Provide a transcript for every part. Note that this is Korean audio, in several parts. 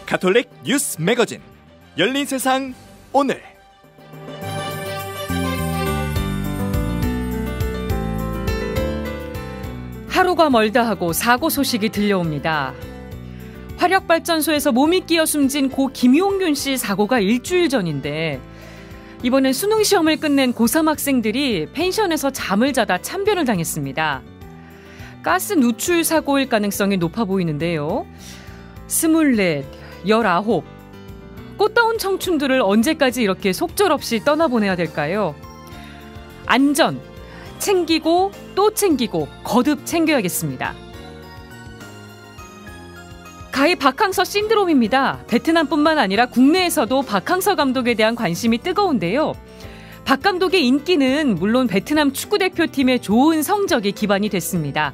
가톨릭 뉴스 매거진 열린 세상 오늘. 하루가 멀다 하고 사고 소식이 들려옵니다. 화력발전소에서 몸이 끼어 숨진 고 김용균 씨 사고가 일주일 전인데 이번엔 수능 시험을 끝낸 고3 학생들이 펜션에서 잠을 자다 참변을 당했습니다. 가스 누출 사고일 가능성이 높아 보이는데요. 24, 19, 꽃다운 청춘들을 언제까지 이렇게 속절없이 떠나보내야 될까요? 안전, 챙기고 또 챙기고 거듭 챙겨야겠습니다. 가히 박항서 신드롬입니다. 베트남뿐만 아니라 국내에서도 박항서 감독에 대한 관심이 뜨거운데요. 박 감독의 인기는 물론 베트남 축구대표팀의 좋은 성적이 기반이 됐습니다.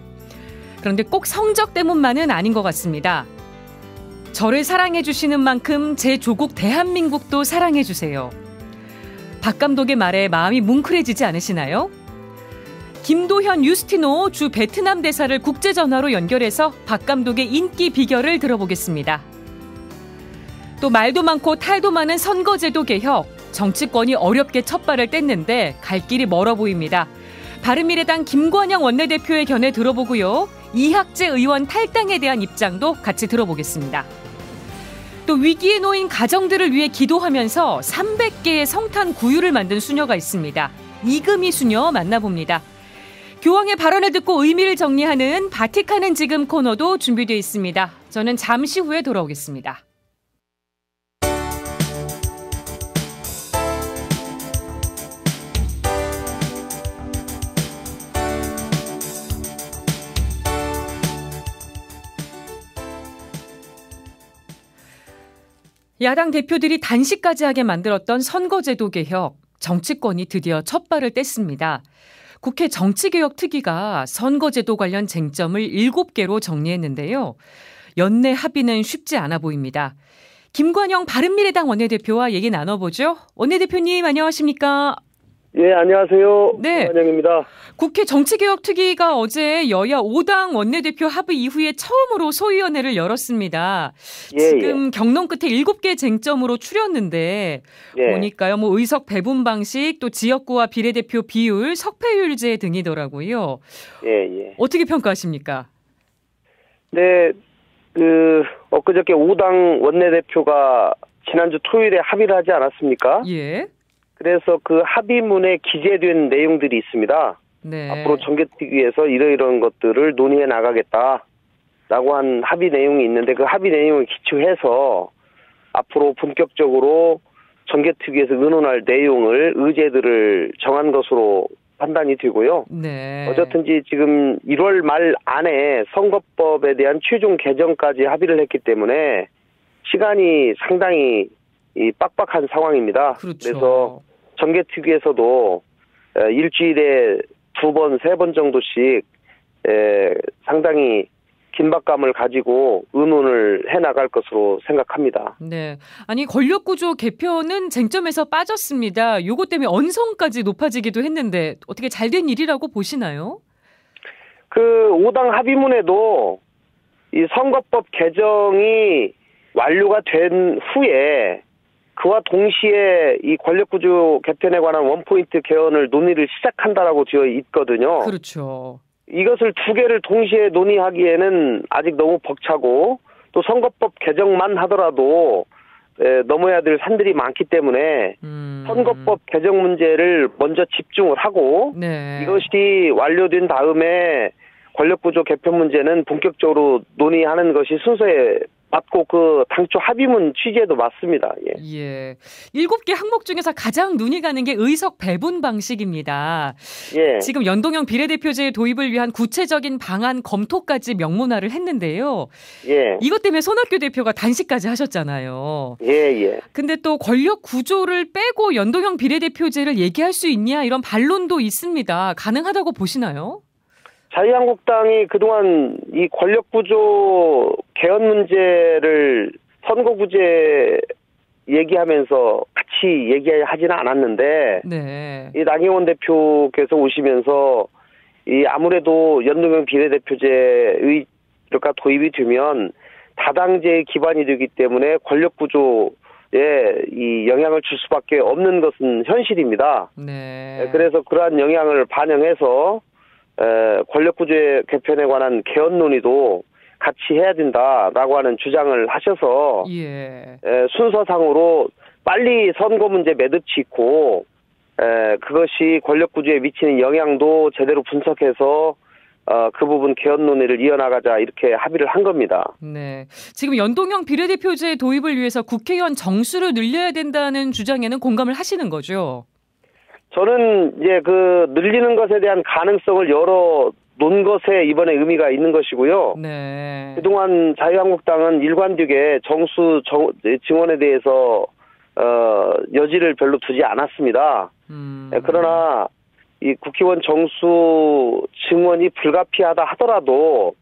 그런데 꼭 성적 때문만은 아닌 것 같습니다. 저를 사랑해주시는 만큼 제 조국 대한민국도 사랑해주세요. 박 감독의 말에 마음이 뭉클해지지 않으시나요? 김도현 유스티노 주 베트남 대사를 국제전화로 연결해서 박 감독의 인기 비결을 들어보겠습니다. 또 말도 많고 탈도 많은 선거제도 개혁, 정치권이 어렵게 첫 발을 뗐는데 갈 길이 멀어 보입니다. 바른미래당 김관영 원내대표의 견해 들어보고요. 이학재 의원 탈당에 대한 입장도 같이 들어보겠습니다. 또 위기에 놓인 가정들을 위해 기도하면서 300개의 성탄 구유를 만든 수녀가 있습니다. 이금희 수녀 만나봅니다. 교황의 발언을 듣고 의미를 정리하는 바티칸은 지금 코너도 준비되어 있습니다. 저는 잠시 후에 돌아오겠습니다. 야당 대표들이 단식까지 하게 만들었던 선거제도 개혁, 정치권이 드디어 첫 발을 뗐습니다. 국회 정치개혁특위가 선거제도 관련 쟁점을 7개로 정리했는데요. 연내 합의는 쉽지 않아 보입니다. 김관영 바른미래당 원내대표와 얘기 나눠보죠. 원내대표님 안녕하십니까? 예, 안녕하세요. 네. 김관영입니다. 국회 정치개혁특위가 어제 여야 5당 원내대표 합의 이후에 처음으로 소위원회를 열었습니다. 지금 경론 끝에 7개 쟁점으로 추렸는데 보니까요. 뭐 의석 배분 방식, 또 지역구와 비례대표 비율, 석패율제 등이더라고요. 어떻게 평가하십니까? 네, 엊그저께 5당 원내대표가 지난주 토요일에 합의를 하지 않았습니까? 예. 그래서 그 합의문에 기재된 내용들이 있습니다. 네. 앞으로 정개특위에서 이러이러한 것들을 논의해 나가겠다라고 한 합의 내용이 있는데 그 합의 내용을 기초해서 앞으로 본격적으로 정개특위에서 의논할 내용을 의제들을 정한 것으로 판단이 되고요. 네. 어쨌든지 지금 1월 말 안에 선거법에 대한 최종 개정까지 합의를 했기 때문에 시간이 상당히 빡빡한 상황입니다. 그렇죠. 그래서 정개특위에서도 일주일에 2번, 3번 정도씩 상당히 긴박감을 가지고 의논을 해나갈 것으로 생각합니다. 네, 아니 권력구조 개편은 쟁점에서 빠졌습니다. 요것 때문에 언성까지 높아지기도 했는데 어떻게 잘된 일이라고 보시나요? 그 5당 합의문에도 이 선거법 개정이 완료가 된 후에 그와 동시에 이 권력구조 개편에 관한 원포인트 개헌을 논의를 시작한다라고 되어 있거든요. 그렇죠. 이것을 두 개를 동시에 논의하기에는 아직 너무 벅차고 또 선거법 개정만 하더라도 넘어야 될 산들이 많기 때문에 선거법 개정 문제를 먼저 집중을 하고 이것이 완료된 다음에 권력구조 개편 문제는 본격적으로 논의하는 것이 순서에 맞고 그 당초 합의문 취지에도 맞습니다. 예. 7개 항목 중에서 가장 눈이 가는 게 의석 배분 방식입니다. 지금 연동형 비례대표제 도입을 위한 구체적인 방안 검토까지 명문화를 했는데요. 이것 때문에 손학규 대표가 단식까지 하셨잖아요. 근데 또 권력 구조를 빼고 연동형 비례대표제를 얘기할 수 있냐 이런 반론도 있습니다. 가능하다고 보시나요? 자유한국당이 그동안 이 권력구조 개헌 문제를 선거구제 얘기하면서 같이 얘기하지는 않았는데 이 나경원 대표께서 오시면서 이 아무래도 연동형 비례대표제의 도입이 되면 다당제의 기반이 되기 때문에 권력 구조에 이 영향을 줄 수밖에 없는 것은 현실입니다. 네. 그래서 그러한 영향을 반영해서 권력 구조의 개편에 관한 개헌 논의도 같이 해야 된다라고 하는 주장을 하셔서 예. 순서상으로 빨리 선거 문제 매듭 짓고 그것이 권력 구조에 미치는 영향도 제대로 분석해서 그 부분 개헌 논의를 이어나가자 이렇게 합의를 한 겁니다. 네. 지금 연동형 비례대표제 도입을 위해서 국회의원 정수를 늘려야 된다는 주장에는 공감을 하시는 거죠? 저는 이제 그 늘리는 것에 대한 가능성을 열어 놓은 것에 이번에 의미가 있는 것이고요. 네. 그동안 자유한국당은 일관되게 정수 증원에 대해서 여지를 별로 두지 않았습니다. 그러나 이 국회의원 정수 증원이 불가피하다 하더라도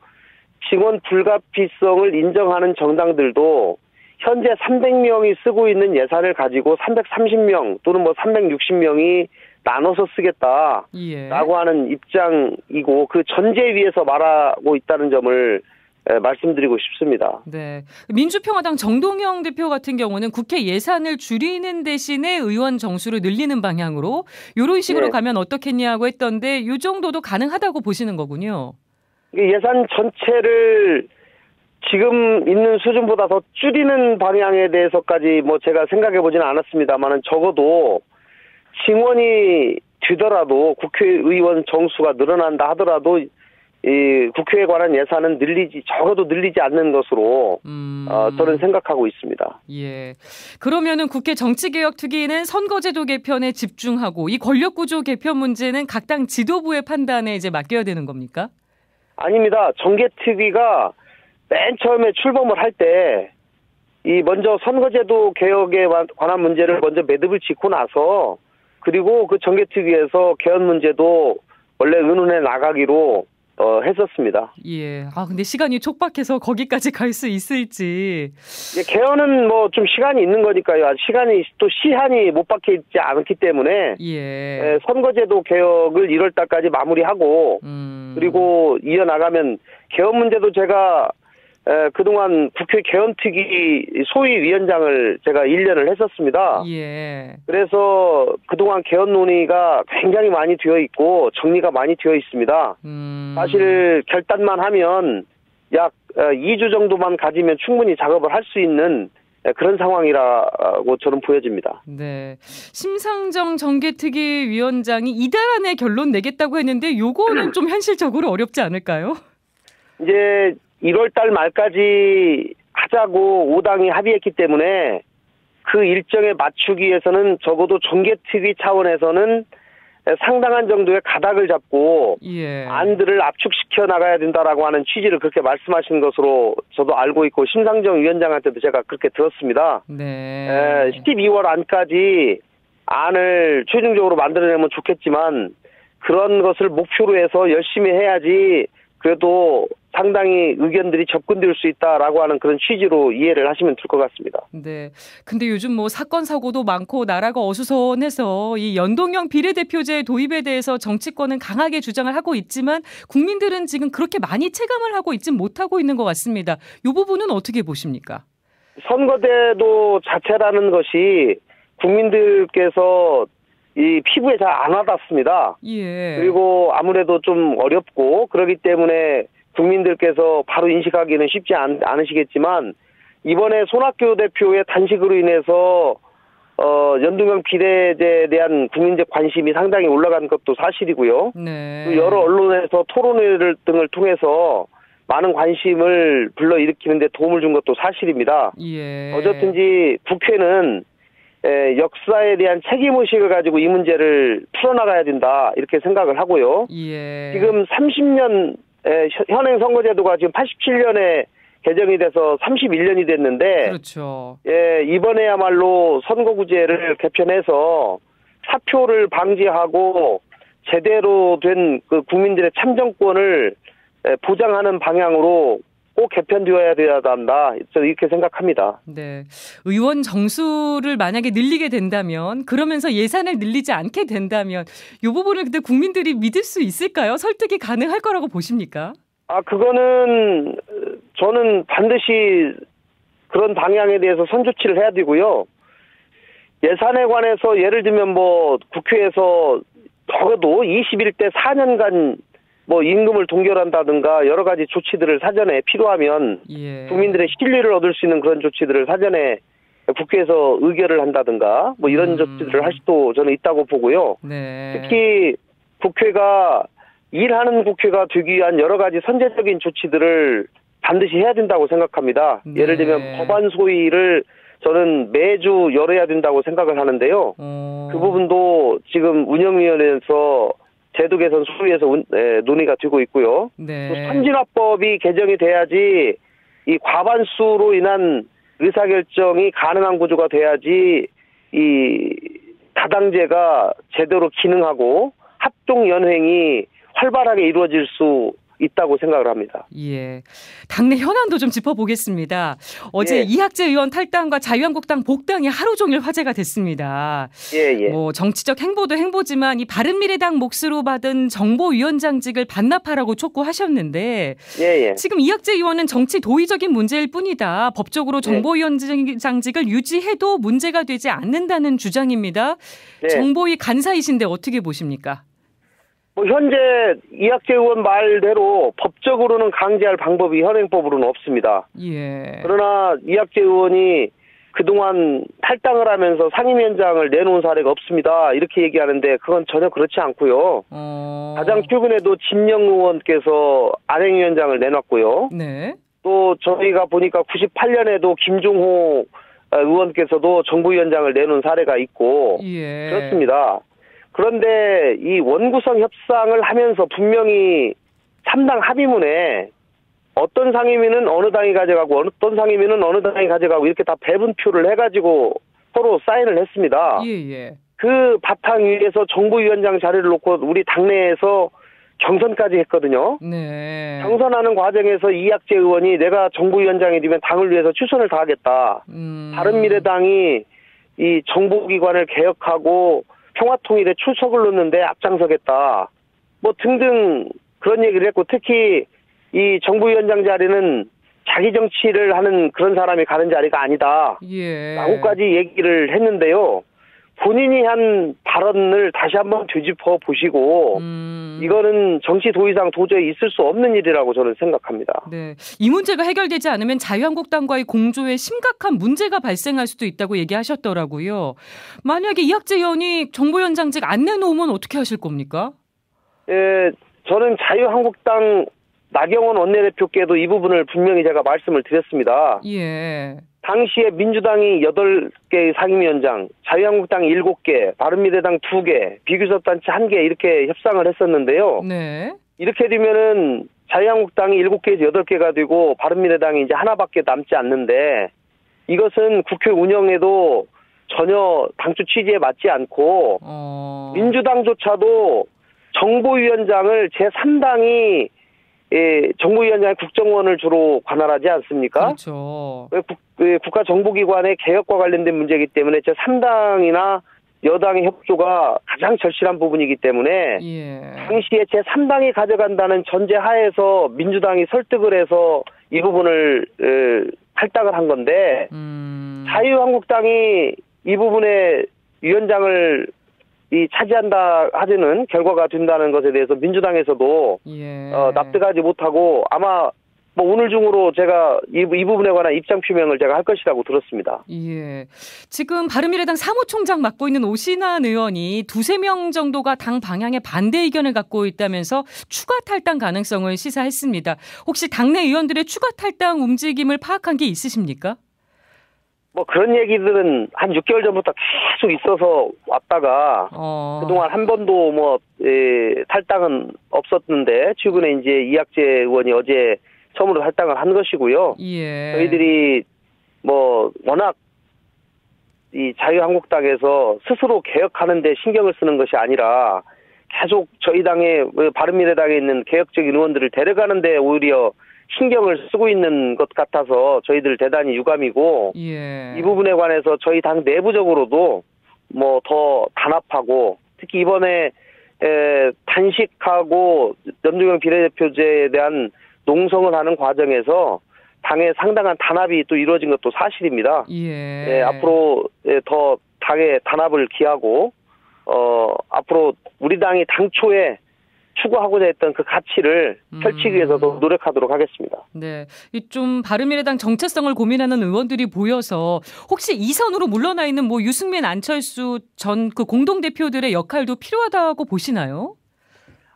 증원 불가피성을 인정하는 정당들도 현재 300명이 쓰고 있는 예산을 가지고 330명 또는 뭐 360명이 나눠서 쓰겠다라고 예. 하는 입장이고 그 전제 위에서 말하고 있다는 점을 말씀드리고 싶습니다. 네. 민주평화당 정동영 대표 같은 경우는 국회 예산을 줄이는 대신에 의원 정수를 늘리는 방향으로 이런 식으로 네. 가면 어떻겠냐고 했던데 이 정도도 가능하다고 보시는 거군요. 예산 전체를 지금 있는 수준보다 더 줄이는 방향에 대해서까지 뭐 제가 생각해 보지는 않았습니다만은 적어도 증원이 되더라도 국회의원 정수가 늘어난다 하더라도 이 국회에 관한 예산은 적어도 늘리지 않는 것으로 저는 생각하고 있습니다. 예. 그러면은 국회 정치개혁특위는 선거제도 개편에 집중하고 이 권력구조 개편 문제는 각 당 지도부의 판단에 이제 맡겨야 되는 겁니까? 아닙니다. 정개특위가 맨 처음에 출범을 할 때 이 먼저 선거제도 개혁에 관한 문제를 먼저 매듭을 짓고 나서 그리고 그 정개특위에서 개헌 문제도 원래 의논해 나가기로 했었습니다. 예. 근데 시간이 촉박해서 거기까지 갈 수 있을지. 예, 개헌은 뭐 좀 시간이 있는 거니까요. 시간이 또 시한이 못 박혀 있지 않기 때문에 예. 선거제도 개혁을 1월 달까지 마무리하고 그리고 이어나가면 개헌 문제도 제가 그동안 국회 개헌특위 소위 위원장을 제가 1년을 했었습니다. 예. 그래서 그동안 개헌 논의가 굉장히 많이 되어 있고 정리가 많이 되어 있습니다. 사실 결단만 하면 약 2주 정도만 가지면 충분히 작업을 할 수 있는 그런 상황이라고 저는 보여집니다. 네. 심상정 정개특위 위원장이 이달 안에 결론 내겠다고 했는데 요거는 좀 현실적으로 어렵지 않을까요? 이제 1월 달 말까지 하자고 5당이 합의했기 때문에 그 일정에 맞추기 위해서는 적어도 정개특위 차원에서는 상당한 정도의 가닥을 잡고 예. 안들을 압축시켜 나가야 된다라고 하는 취지를 그렇게 말씀하신 것으로 저도 알고 있고 심상정 위원장한테도 제가 그렇게 들었습니다. 네. 12월 안까지 안을 최종적으로 만들어내면 좋겠지만 그런 것을 목표로 해서 열심히 해야지 그래도 상당히 의견들이 접근될 수 있다라고 하는 그런 취지로 이해를 하시면 될 것 같습니다. 네. 근데 요즘 뭐 사건 사고도 많고 나라가 어수선해서 이 연동형 비례대표제 도입에 대해서 정치권은 강하게 주장을 하고 있지만 국민들은 지금 그렇게 많이 체감을 하고 있지 못하고 있는 것 같습니다. 이 부분은 어떻게 보십니까? 선거제도 자체라는 것이 국민들께서 이 피부에 잘 안 와닿습니다. 예. 그리고 아무래도 좀 어렵고 그렇기 때문에 국민들께서 바로 인식하기는 쉽지 않으시겠지만 이번에 손학규 대표의 단식으로 인해서 연동형 비례제에 대한 국민적 관심이 상당히 올라간 것도 사실이고요. 네. 또 여러 언론에서 토론회를 등을 통해서 많은 관심을 불러일으키는 데 도움을 준 것도 사실입니다. 예. 어쨌든지 국회는 역사에 대한 책임의식을 가지고 이 문제를 풀어나가야 된다 이렇게 생각을 하고요. 예. 지금 30년 현행 선거제도가 지금 87년에 개정이 돼서 31년이 됐는데 그렇죠. 이번에야말로 선거구제를 개편해서 사표를 방지하고 제대로 된 그 국민들의 참정권을 보장하는 방향으로 꼭 개편되어야 한다. 저는 이렇게 생각합니다. 네. 의원 정수를 만약에 늘리게 된다면 그러면서 예산을 늘리지 않게 된다면 이 부분을 근데 국민들이 믿을 수 있을까요? 설득이 가능할 거라고 보십니까? 그거는 저는 반드시 그런 방향에 대해서 선조치를 해야 되고요. 예산에 관해서 예를 들면 뭐 국회에서 적어도 21대 4년간 뭐 임금을 동결한다든가 여러 가지 조치들을 사전에 필요하면 예. 국민들의 신뢰를 얻을 수 있는 그런 조치들을 사전에 국회에서 의결을 한다든가 뭐 이런 조치들을 할 수도 저는 있다고 보고요. 네. 특히 국회가 일하는 국회가 되기 위한 여러 가지 선제적인 조치들을 반드시 해야 된다고 생각합니다. 네. 예를 들면 법안 소위를 저는 매주 열어야 된다고 생각을 하는데요. 그 부분도 지금 운영위원회에서 제도 개선 소위에서 논의가 되고 있고요. 네. 또 선진화법이 개정이 돼야지 이 과반수로 인한 의사결정이 가능한 구조가 돼야지 이 다당제가 제대로 기능하고 합동연횡이 활발하게 이루어질 수 있다고 생각을 합니다. 예. 당내 현안도 좀 짚어보겠습니다. 어제 예. 이학재 의원 탈당과 자유한국당 복당이 하루 종일 화제가 됐습니다. 예. 뭐 정치적 행보도 행보지만 이 바른미래당 몫으로 받은 정보위원장직을 반납하라고 촉구하셨는데 예. 지금 이학재 의원은 정치 도의적인 문제일 뿐이다. 법적으로 정보위원장직을 유지해도 문제가 되지 않는다는 주장입니다. 네. 정보위 간사이신데 어떻게 보십니까? 뭐 현재 이학재 의원 말대로 법적으로는 강제할 방법이 현행법으로는 없습니다. 예. 그러나 이학재 의원이 그동안 탈당을 하면서 상임위원장을 내놓은 사례가 없습니다. 이렇게 얘기하는데 그건 전혀 그렇지 않고요. 가장 최근에도 진영 의원께서 안행위원장을 내놨고요. 네. 또 저희가 보니까 98년에도 김종호 의원께서도 정보위원장을 내놓은 사례가 있고 예. 그렇습니다. 그런데 이 원구성 협상을 하면서 분명히 3당 합의문에 어떤 상임위는 어느 당이 가져가고 어떤 상임위는 어느 당이 가져가고 이렇게 다 배분표를 해가지고 서로 사인을 했습니다. 예. 그 바탕 위에서 정보위원장 자리를 놓고 우리 당내에서 경선까지 했거든요. 네. 경선하는 과정에서 이학재 의원이 내가 정보위원장이 되면 당을 위해서 최선을 다하겠다. 바른미래당이 이 정보기관을 개혁하고 평화통일에 출석을 놓는데 앞장서겠다. 뭐 등등 그런 얘기를 했고 특히 이 정부위원장 자리는 자기 정치를 하는 그런 사람이 가는 자리가 아니다. 예. 라고까지 얘기를 했는데요. 본인이 한 발언을 다시 한번 되짚어 보시고 이거는 정치 도의상 도저히 있을 수 없는 일이라고 저는 생각합니다. 네, 이 문제가 해결되지 않으면 자유한국당과의 공조에 심각한 문제가 발생할 수도 있다고 얘기하셨더라고요. 만약에 이학재 의원이 정보위원장직 안 내놓으면 어떻게 하실 겁니까? 예, 저는 자유한국당 나경원 원내대표께도 이 부분을 분명히 제가 말씀을 드렸습니다. 예. 당시에 민주당이 8개의 상임위원장, 자유한국당이 7개, 바른미래당 2개, 비교섭단체 1개 이렇게 협상을 했었는데요. 네. 이렇게 되면은 자유한국당이 7개에서 8개가 되고 바른미래당이 이제 하나밖에 남지 않는데 이것은 국회 운영에도 전혀 당초 취지에 맞지 않고 민주당조차도 정보위원장을 제3당이 정보위원장이 국정원을 주로 관할하지 않습니까? 그렇죠. 국가정보기관의 개혁과 관련된 문제이기 때문에 제3당이나 여당의 협조가 가장 절실한 부분이기 때문에 당시에 제3당이 가져간다는 전제 하에서 민주당이 설득을 해서 이 부분을 탈당을 한 건데 자유한국당이 이 부분에 위원장을 차지한다 하지는 결과가 된다는 것에 대해서 민주당에서도 납득하지 못하고 아마 뭐 오늘 중으로 제가 이 부분에 관한 입장 표명을 제가 할 것이라고 들었습니다. 예. 지금 바른미래당 사무총장 맡고 있는 오신환 의원이 2-3명 정도가 당 방향에 반대 의견을 갖고 있다면서 추가 탈당 가능성을 시사했습니다. 혹시 당내 의원들의 추가 탈당 움직임을 파악한 게 있으십니까? 뭐 그런 얘기들은 한 6개월 전부터 계속 있어서 왔다가 그동안 한 번도 탈당은 없었는데 최근에 이제 이학재 의원이 어제 처음으로 탈당을 한 것이고요. 저희들이 워낙 이 자유한국당에서 스스로 개혁하는 데 신경을 쓰는 것이 아니라 계속 저희 당에 바른미래당에 있는 개혁적인 의원들을 데려가는 데 오히려 신경을 쓰고 있는 것 같아서 저희들 대단히 유감이고 이 부분에 관해서 저희 당 내부적으로도 더 단합하고 특히 이번에 단식하고 연동형 비례대표제에 대한 농성을 하는 과정에서 당의 상당한 단합이 또 이루어진 것도 사실입니다. 예. 앞으로 더 당의 단합을 기하고 앞으로 우리 당이 당초에 추구하고자 했던 그 가치를 펼치기 위해서도 노력하도록 하겠습니다. 네, 좀 바른미래당 정체성을 고민하는 의원들이 보여서 혹시 이 선으로 물러나 있는 뭐 유승민, 안철수 전 그 공동 대표들의 역할도 필요하다고 보시나요?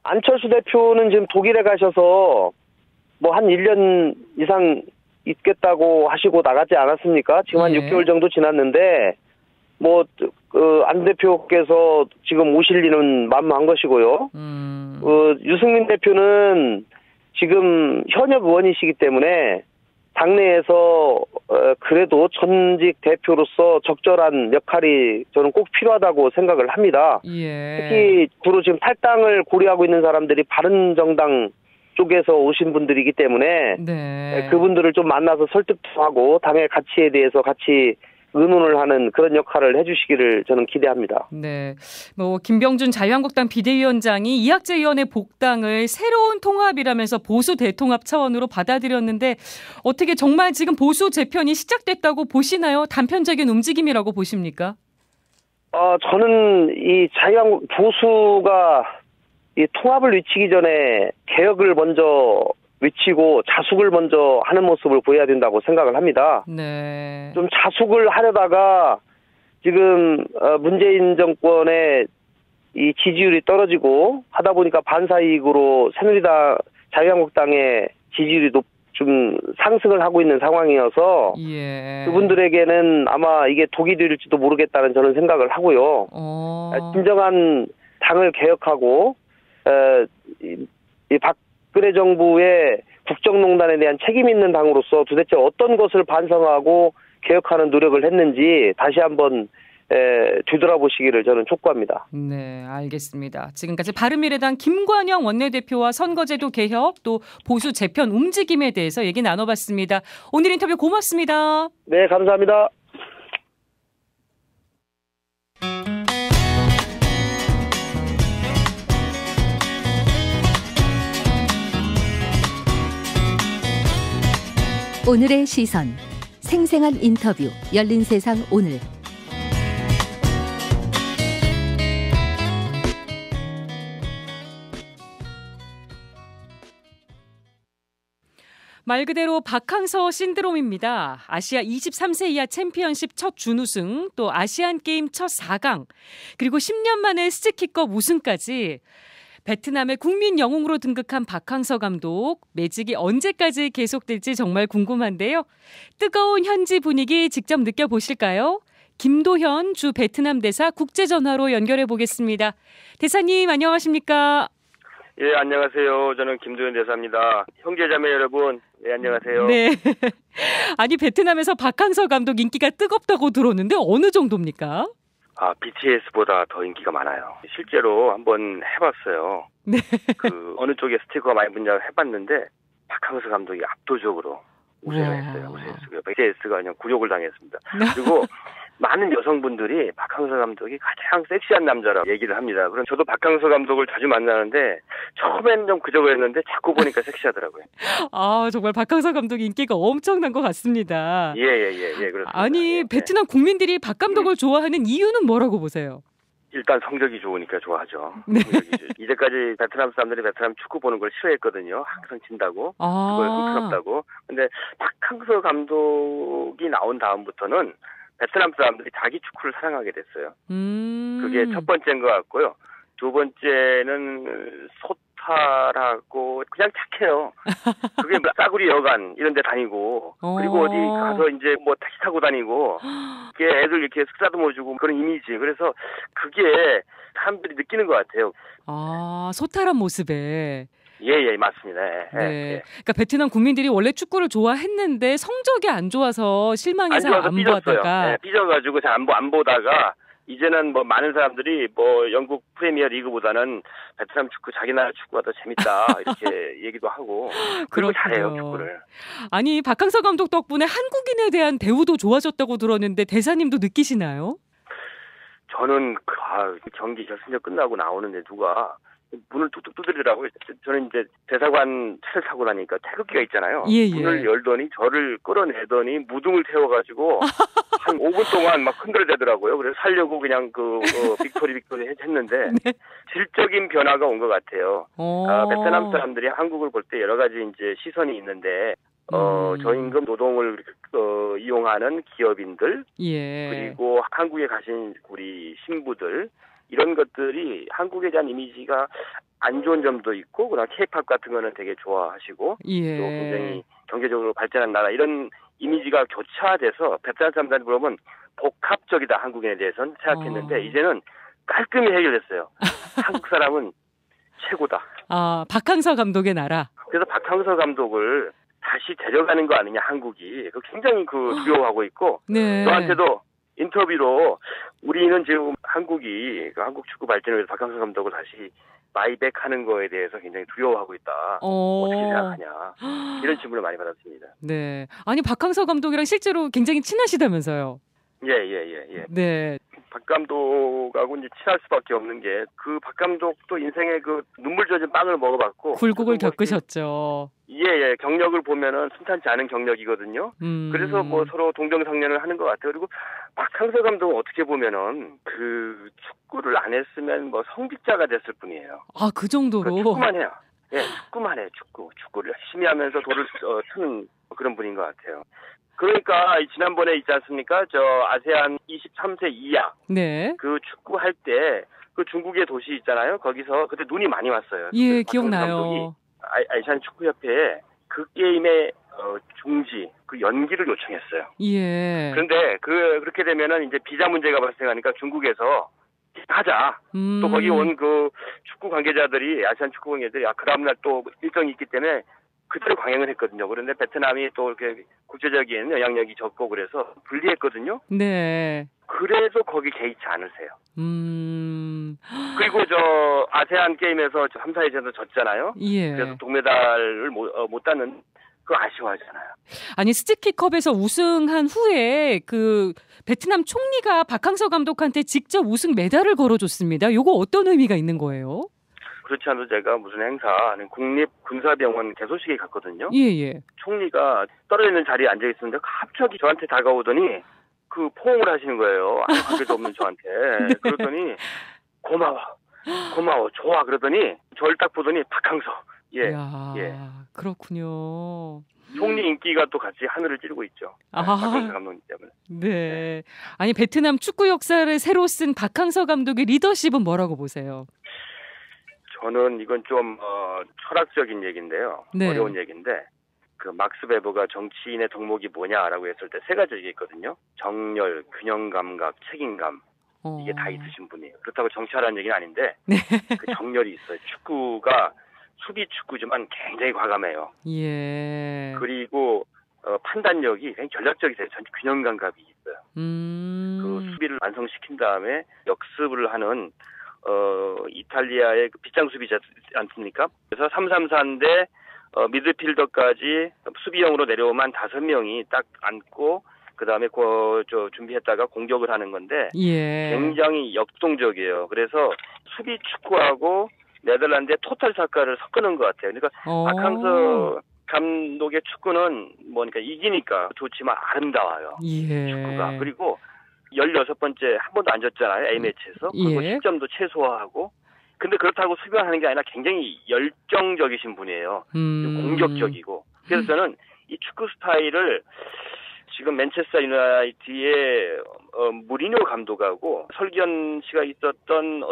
안철수 대표는 지금 독일에 가셔서 뭐 한 1년 이상 있겠다고 하시고 나가지 않았습니까? 지금 한 6개월 정도 지났는데 안 대표께서 지금 오실 리는 만무한 것이고요. 유승민 대표는 지금 현역 의원이시기 때문에 당내에서 그래도 전직 대표로서 적절한 역할이 저는 꼭 필요하다고 생각을 합니다. 예. 특히 주로 지금 탈당을 고려하고 있는 사람들이 바른정당 쪽에서 오신 분들이기 때문에 네. 그분들을 좀 만나서 설득도 하고 당의 가치에 대해서 같이 의논을 하는 그런 역할을 해주시기를 저는 기대합니다. 네, 김병준 자유한국당 비대위원장이 이학재 의원의 복당을 새로운 통합이라면서 보수 대통합 차원으로 받아들였는데 어떻게 정말 지금 보수 재편이 시작됐다고 보시나요? 단편적인 움직임이라고 보십니까? 저는 이 보수가 이 통합을 외치기 전에 개혁을 먼저 외치고 자숙을 먼저 하는 모습을 보여야 된다고 생각을 합니다. 네. 좀 자숙을 하려다가 지금 문재인 정권의 이 지지율이 떨어지고 하다 보니까 반사이익으로 새누리당, 자유한국당의 지지율이 좀 상승을 하고 있는 상황이어서 예. 그분들에게는 아마 이게 독이 될지도 모르겠다는 저는 생각을 하고요. 진정한 당을 개혁하고 이 박근혜 정부의 국정농단에 대한 책임 있는 당으로서 도대체 어떤 것을 반성하고 개혁하는 노력을 했는지 다시 한번 되돌아보시기를 저는 촉구합니다. 네, 알겠습니다. 지금까지 바른미래당 김관영 원내대표와 선거제도 개혁 또 보수 재편 움직임에 대해서 얘기 나눠봤습니다. 오늘 인터뷰 고맙습니다. 네, 감사합니다. 오늘의 시선, 생생한 인터뷰, 열린 세상 오늘. 말 그대로 박항서 신드롬입니다. 아시아 23세 이하 챔피언십 첫 준우승, 또 아시안게임 첫 4강, 그리고 10년 만에 스키컵 우승까지 베트남의 국민 영웅으로 등극한 박항서 감독, 매직이 언제까지 계속될지 정말 궁금한데요. 뜨거운 현지 분위기 직접 느껴보실까요? 김도현 주 베트남 대사 국제전화로 연결해 보겠습니다. 대사님 안녕하십니까? 예, 안녕하세요. 저는 김도현 대사입니다. 형제자매 여러분, 예, 안녕하세요. 네. 아니, 베트남에서 박항서 감독 인기가 뜨겁다고 들었는데 어느 정도입니까? BTS보다 더 인기가 많아요. 실제로 한번 해봤어요. 네. 어느 쪽에 스티커가 많이 붙냐고 해봤는데, 박항서 감독이 압도적으로 우승을 했어요. 우승했어요. BTS가 그냥 굴욕을 당했습니다. 그리고 많은 여성분들이 박항서 감독이 가장 섹시한 남자라고 얘기를 합니다. 그럼 저도 박항서 감독을 자주 만나는데 처음에는 좀 그저 그랬는데 자꾸 보니까 섹시하더라고요. 정말 박항서 감독 인기가 엄청난 것 같습니다. 예, 그렇습니다. 아니, 베트남 국민들이 박 감독을 좋아하는 이유는 뭐라고 보세요? 일단 성적이 좋으니까 좋아하죠. 네. 이제까지 베트남 사람들이 베트남 축구 보는 걸 싫어했거든요. 항상 진다고. 그걸 흥스럽다고. 근데 박항서 감독이 나온 다음부터는 베트남 사람들이 자기 축구를 사랑하게 됐어요. 그게 첫 번째인 것 같고요. 두 번째는 소탈하고 그냥 착해요. 그게 싸구리 여관 이런 데 다니고 그리고 어디 가서 이제 뭐 택시 타고 다니고 그게 애들 이렇게 식사도 못 주고 그런 이미지. 그래서 그게 사람들이 느끼는 것 같아요. 소탈한 모습에. 예, 맞습니다. 네. 그러니까 베트남 국민들이 원래 축구를 좋아했는데 성적이 안 좋아서 실망해서 안 보다가 삐져가지고 잘 안 보다가 이제는 뭐 많은 사람들이 뭐 영국 프리미어 리그보다는 베트남 축구 자기 나라 축구가 더 재밌다 이렇게 얘기도 하고 그리고 잘해요 축구를. 아니 박항서 감독 덕분에 한국인에 대한 대우도 좋아졌다고 들었는데 대사님도 느끼시나요? 저는 경기 결승전 끝나고 나오는데 누가 문을 뚝뚝 두드리더라고요. 저는 이제 대사관 차를 타고 나니까 태극기가 있잖아요. 예. 문을 열더니 저를 끌어내더니 무등을 태워가지고 한 5분 동안 막 흔들대더라고요. 그래서 살려고 그냥 빅토리 했는데 네. 질적인 변화가 온 것 같아요. 베트남 사람들이 한국을 볼 때 여러 가지 이제 시선이 있는데 저임금 노동을 이용하는 기업인들 예. 그리고 한국에 가신 우리 신부들 이런 것들이 한국에 대한 이미지가 안 좋은 점도 있고 그다음 K-팝 같은 거는 되게 좋아하시고 예. 또 굉장히 경제적으로 발전한 나라 이런 이미지가 교차돼서 베트남 사람들한테 물어보면 복합적이다 한국인에 대해서는 생각했는데 이제는 깔끔히 해결됐어요. 한국 사람은 최고다. 박항서 감독의 나라. 그래서 박항서 감독을 다시 데려가는 거 아니냐 한국이 굉장히 두려워하고 있고 네. 저한테도 인터뷰로 우리는 지금 한국이 한국 축구 발전을 위해서 박항서 감독을 다시 바이백하는 거에 대해서 굉장히 두려워하고 있다. 어떻게 생각하냐 이런 질문을 많이 받았습니다. 네, 아니 박항서 감독이랑 실제로 굉장히 친하시다면서요? 예. 네. 박 감독하고 이제 친할 수밖에 없는 게 박 감독도 인생에 눈물 젖은 빵을 먹어봤고 굴곡을 겪으셨죠. 예. 경력을 보면은 순탄치 않은 경력이거든요. 그래서 서로 동병상련을 하는 것 같아요. 그리고 박항서 감독은 어떻게 보면은 축구를 안 했으면 성직자가 됐을 뿐이에요. 그 정도로. 축구만 해요. 예, 축구만 해요. 축구를 열심히 하면서 돌을 트는 그런 분인 것 같아요. 그러니까 지난번에 있지 않습니까? 아세안 23세 이하 네. 축구할 때 중국의 도시 있잖아요. 거기서 그때 눈이 많이 왔어요. 예, 기억나요. 아시안 축구협회에 게임의 중지, 연기를 요청했어요. 예. 그런데 그렇게 되면은 이제 비자 문제가 발생하니까 중국에서 하자. 또 거기 온 축구 관계자들이 아시안 축구 관계자들이 그 다음날 또 일정이 있기 때문에 그대로 강행을 했거든요. 그런데 베트남이 또 이렇게 국제적인 영향력이 적고 그래서 불리했거든요. 네. 그래서 거기 개의치 않으세요. 그리고 아세안 게임에서 3, 4회전도 졌잖아요. 예. 그래서 동메달을 못 따는 그거 아쉬워하잖아요. 아니 스티키컵에서 우승한 후에 베트남 총리가 박항서 감독한테 직접 우승 메달을 걸어줬습니다. 요거 어떤 의미가 있는 거예요? 그렇지 않아도 제가 무슨 행사, 국립군사병원 개소식에 갔거든요. 예. 총리가 떨어져 있는 자리에 앉아 있었는데 갑자기 저한테 다가오더니 포옹을 하시는 거예요. 아무 관계도 없는 저한테. 네. 그러더니 고마워, 좋아. 그러더니 저를 딱 보더니 박항서. 예. 그렇군요. 총리 인기가 또 같이 하늘을 찌르고 있죠. 박항서 감독님 때문에. 네. 아니 베트남 축구 역사를 새로 쓴 박항서 감독의 리더십은 뭐라고 보세요? 저는 이건 좀 철학적인 얘기인데요. 네. 어려운 얘기인데 막스 베버가 정치인의 덕목이 뭐냐라고 했을 때 3가지 얘기했거든요. 정열, 균형 감각, 책임감. 이게 다 있으신 분이에요. 그렇다고 정치하라는 얘기는 아닌데 네. 정열이 있어요. 축구가 수비 축구지만 굉장히 과감해요. 예. 그리고 판단력이 굉장히 전략적이세요. 균형 감각이 있어요. 수비를 완성시킨 다음에 역습을 하는 이탈리아의 빗장 수비지 않습니까? 그래서 3-3-4인데 미드필더까지 수비형으로 내려오면 5명이 딱 앉고 그다음에 준비했다가 공격을 하는 건데 예. 굉장히 역동적이에요. 그래서 수비 축구하고 네덜란드의 토탈 사카를 섞는 것 같아요. 그러니까 박항서 감독의 축구는 이기니까 좋지만 아름다워요. 예. 축구가. 그리고 16번째 한 번도 안 졌잖아요. A매치에서. 그리고 10점도 최소화하고. 근데 그렇다고 수비만 하는 게 아니라 굉장히 열정적이신 분이에요. 공격적이고. 그래서 저는 이 축구 스타일을 지금 맨체스터 유나이티드의 무리뉴 감독하고 설기현 씨가 있었던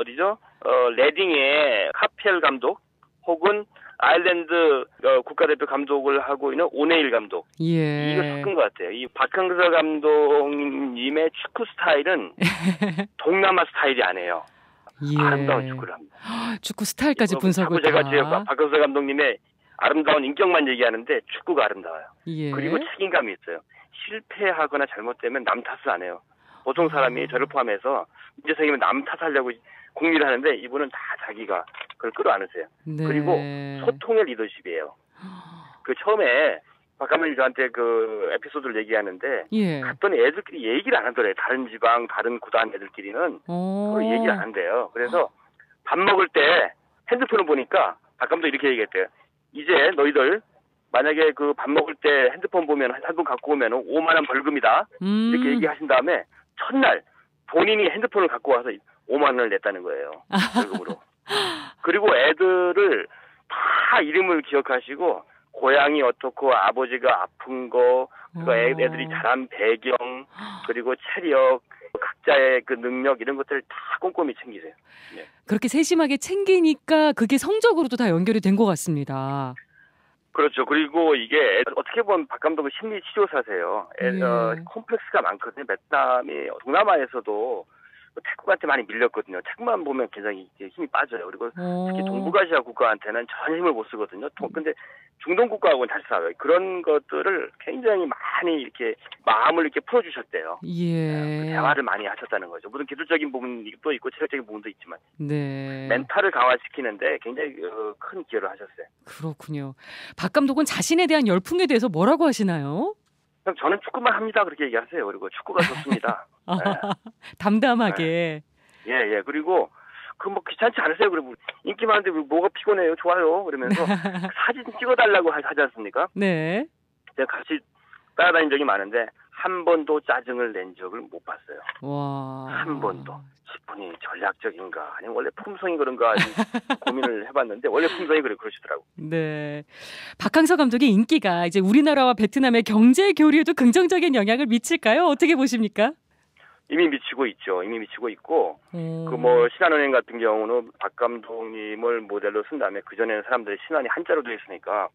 레딩의 카펠 감독 혹은 아일랜드 국가대표 감독을 하고 있는 오네일 감독. 예. 이거 섞은 것 같아요. 이 박항서 감독님의 축구 스타일은 동남아 스타일이 아니에요. 예. 아름다운 축구를 합니다. 축구 스타일까지 분석을 제가 박항서 감독님의 아름다운 인격만 얘기하는데 축구가 아름다워요. 예. 그리고 책임감이 있어요. 실패하거나 잘못되면 남 탓을 안 해요. 보통 사람이 저를 포함해서 문제 생기면 남 탓하려고 공리를 하는데 이분은 다 자기가 그걸 끌어안으세요. 네. 그리고 소통의 리더십이에요. 처음에 박 감독님이 저한테 에피소드를 얘기하는데 갔더니 애들끼리 얘기를 안 하더래요. 다른 지방, 다른 구단 애들끼리는 그걸 얘기를 안 한대요. 그래서 밥 먹을 때 핸드폰 핸드폰을 보니까 박 감독이 이렇게 얘기했대요. 이제 너희들 만약에 그 밥 먹을 때 핸드폰 보면 한 번 갖고 오면 5만 원 벌금이다. 이렇게 얘기하신 다음에 첫날 본인이 핸드폰을 갖고 와서 5만 원을 냈다는 거예요. 벌금으로. 그리고 애들을 다 이름을 기억하시고 고향이 어떻고 아버지가 아픈 거, 그리고 애들이 자란 배경, 그리고 체력, 각자의 그 능력 이런 것들을 다 꼼꼼히 챙기세요. 네. 그렇게 세심하게 챙기니까 그게 성적으로도 다 연결이 된 것 같습니다. 그렇죠. 그리고 이게 어떻게 보면 박 감독은 심리 치료사세요. 콤플렉스가 많거든요. 베트남이 동남아에서도 태국한테 많이 밀렸거든요. 책만 보면 굉장히 힘이 빠져요. 그리고 특히 동북아시아 국가한테는 전혀 힘을 못 쓰거든요. 근데 중동 국가하고는 잘 싸워요. 그런 것들을 굉장히 많이 이렇게 마음을 이렇게 풀어주셨대요. 예. 그 대화를 많이 하셨다는 거죠. 물론 기술적인 부분도 있고 체력적인 부분도 있지만 네. 멘탈을 강화시키는데 굉장히 큰 기여를 하셨어요. 그렇군요. 박 감독은 자신에 대한 열풍에 대해서 뭐라고 하시나요? 그럼 저는 축구만 합니다. 그렇게 얘기하세요. 그리고 축구가 좋습니다. 아, 네. 담담하게. 예. 그리고 뭐 귀찮지 않으세요? 그리고 인기 많은데 뭐가 피곤해요? 좋아요. 그러면서 사진 찍어달라고 하지 않습니까? 네. 제가 같이 따라다닌 적이 많은데 한 번도 짜증을 낸 적을 못 봤어요. 와. 한 번도. 기분이 전략적인가 아니면 원래 품성이 그런가 고민을 해봤는데 원래 품성이 그러시더라고요. 네. 박항서 감독의 인기가 이제 우리나라와 베트남의 경제 교류에도 긍정적인 영향을 미칠까요? 어떻게 보십니까? 이미 미치고 있죠. 이미 미치고 있고 그 뭐 신한은행 같은 경우는 박 감독님을 모델로 쓴 다음에 그 전에는 사람들이 신한이 한자로 되어 있으니까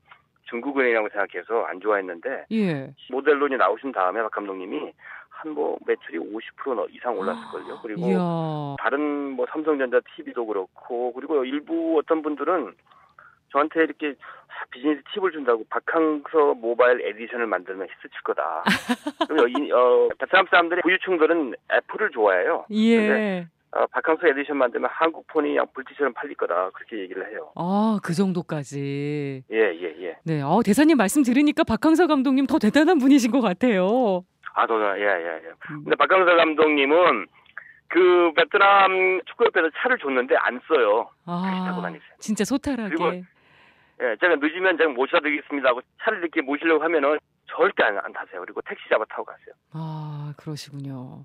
중국은행이라고 생각해서 안 좋아했는데 예. 모델로 나오신 다음에 박 감독님이 한 뭐 매출이 50% 이상 올랐을걸요. 그리고 이야. 다른 뭐 삼성전자 TV도 그렇고 그리고 일부 어떤 분들은 저한테 이렇게 비즈니스 팁을 준다고 박항서 모바일 에디션을 만들면 히트칠 거다. 베트남 사람들이 부유층들은 애플을 좋아해요. 예. 박항서 에디션 만들면 한국폰이 불티처럼 팔릴 거다. 그렇게 얘기를 해요. 아, 그 정도까지. 예. 네. 대사님 말씀 들으니까 박항서 감독님 더 대단한 분이신 것 같아요. 예. 근데 박항서 감독님은 그 베트남 축구협회에서 차를 줬는데 안 써요. 같이 타고 다니세요. 진짜 소탈하게. 그리고 제가 늦으면 제가 모셔드리겠습니다 하고 차를 이렇게 모시려고 하면은 절대 안 타세요. 그리고 택시 잡아 타고 가세요. 아, 그러시군요.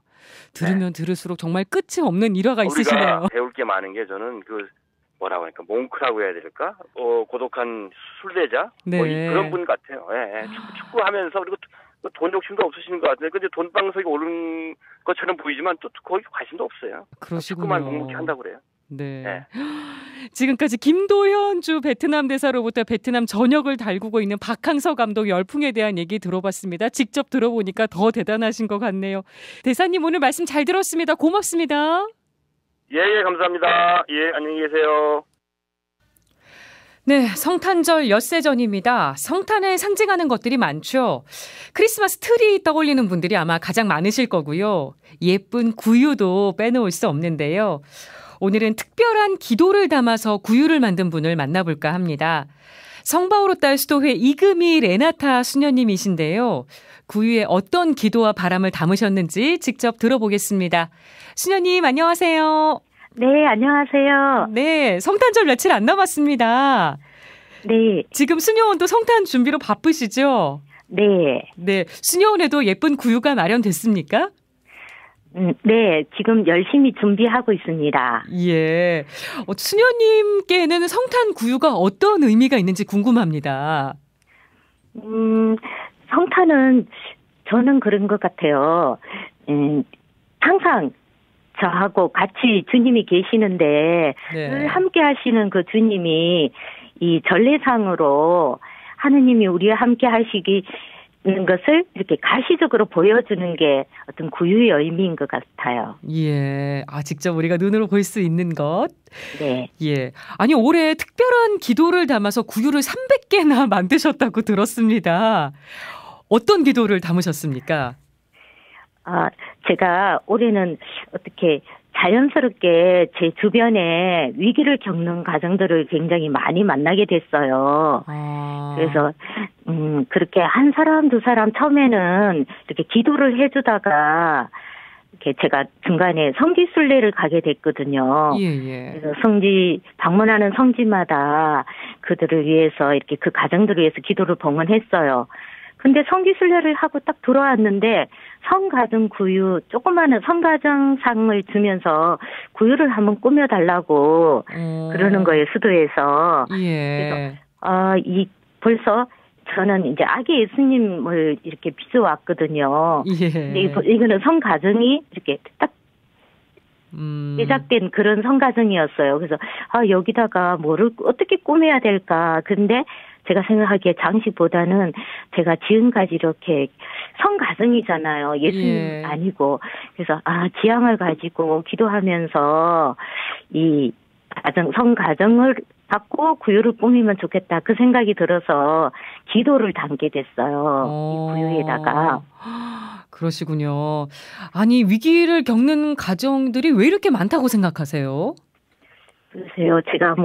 들으면 들을수록 정말 끝이 없는 일화가 있으시네요. 우리가 배울 게 많은 게 저는 그 뭐라고 할까 몽크라고 해야 될까? 고독한 술대자 네. 뭐 그런 분 같아요. 예. 축구하면서 그리고 돈 욕심도 없으시는 것 같은데 근데 돈방석에 오른 것처럼 보이지만 또 거기 관심도 없어요. 그러시군요. 축구만 묵묵히 한다고 그래요. 네. 지금까지 김도현 주 베트남 대사로부터 베트남 전역을 달구고 있는 박항서 감독 열풍에 대한 얘기 들어봤습니다. 직접 들어보니까 더 대단하신 것 같네요. 대사님 오늘 말씀 잘 들었습니다. 고맙습니다. 예, 감사합니다. 예, 안녕히 계세요. 네, 성탄절 엿새 전입니다. 성탄을 상징하는 것들이 많죠. 크리스마스 트리 떠올리는 분들이 아마 가장 많으실 거고요. 예쁜 구유도 빼놓을 수 없는데요. 오늘은 특별한 기도를 담아서 구유를 만든 분을 만나볼까 합니다. 성바오로 딸 수도회 이금희 레나타 수녀님이신데요. 구유에 어떤 기도와 바람을 담으셨는지 직접 들어보겠습니다. 수녀님 안녕하세요. 네, 안녕하세요. 네, 성탄절 며칠 안 남았습니다. 네. 지금 수녀원도 성탄 준비로 바쁘시죠? 네. 네, 수녀원에도 예쁜 구유가 마련됐습니까? 네, 지금 열심히 준비하고 있습니다. 예. 수녀님께는 성탄 구유가 어떤 의미가 있는지 궁금합니다. 성탄은 저는 그런 것 같아요. 항상 저하고 같이 주님이 계시는데 네. 늘 함께 하시는 그 주님이 이 전례상으로 하느님이 우리와 함께 하시는 것을 이렇게 가시적으로 보여주는 게 어떤 구유의 의미인 것 같아요. 예. 직접 우리가 눈으로 볼 수 있는 것. 네. 예. 아니, 올해 특별한 기도를 담아서 구유를 300개나 만드셨다고 들었습니다. 어떤 기도를 담으셨습니까? 제가 올해는 어떻게 자연스럽게 제 주변에 위기를 겪는 가정들을 굉장히 많이 만나게 됐어요. 그래서 그렇게 한 사람 두 사람 처음에는 이렇게 기도를 해주다가 이렇게 제가 중간에 성지 순례를 가게 됐거든요. 예. 그래서 방문하는 성지마다 그들을 위해서 이렇게 그 가정들을 위해서 기도를 봉헌했어요. 근데 성지 순례를 하고 딱 돌아왔는데 성가정 구유 조그마한 성가정상을 주면서 구유를 한번 꾸며달라고 그러는 거예요, 수도에서. 예. 그래서 벌써 저는 이제 아기 예수님을 이렇게 빚어왔거든요. 예. 근데 이거는 성가정이 이렇게 딱 제작된 그런 성가정이었어요. 그래서 여기다가 뭐를 어떻게 꾸며야 될까. 근데 제가 생각하기에 장식보다는 제가 지금까지 이렇게 성가정이잖아요. 예수님 아니고. 그래서 지향을 가지고 기도하면서 이 성가정을 받고 구유를 꾸미면 좋겠다. 그 생각이 들어서 기도를 담게 됐어요. 이 구유에다가. 그러시군요. 아니, 위기를 겪는 가정들이 왜 이렇게 많다고 생각하세요? 글쎄요, 제가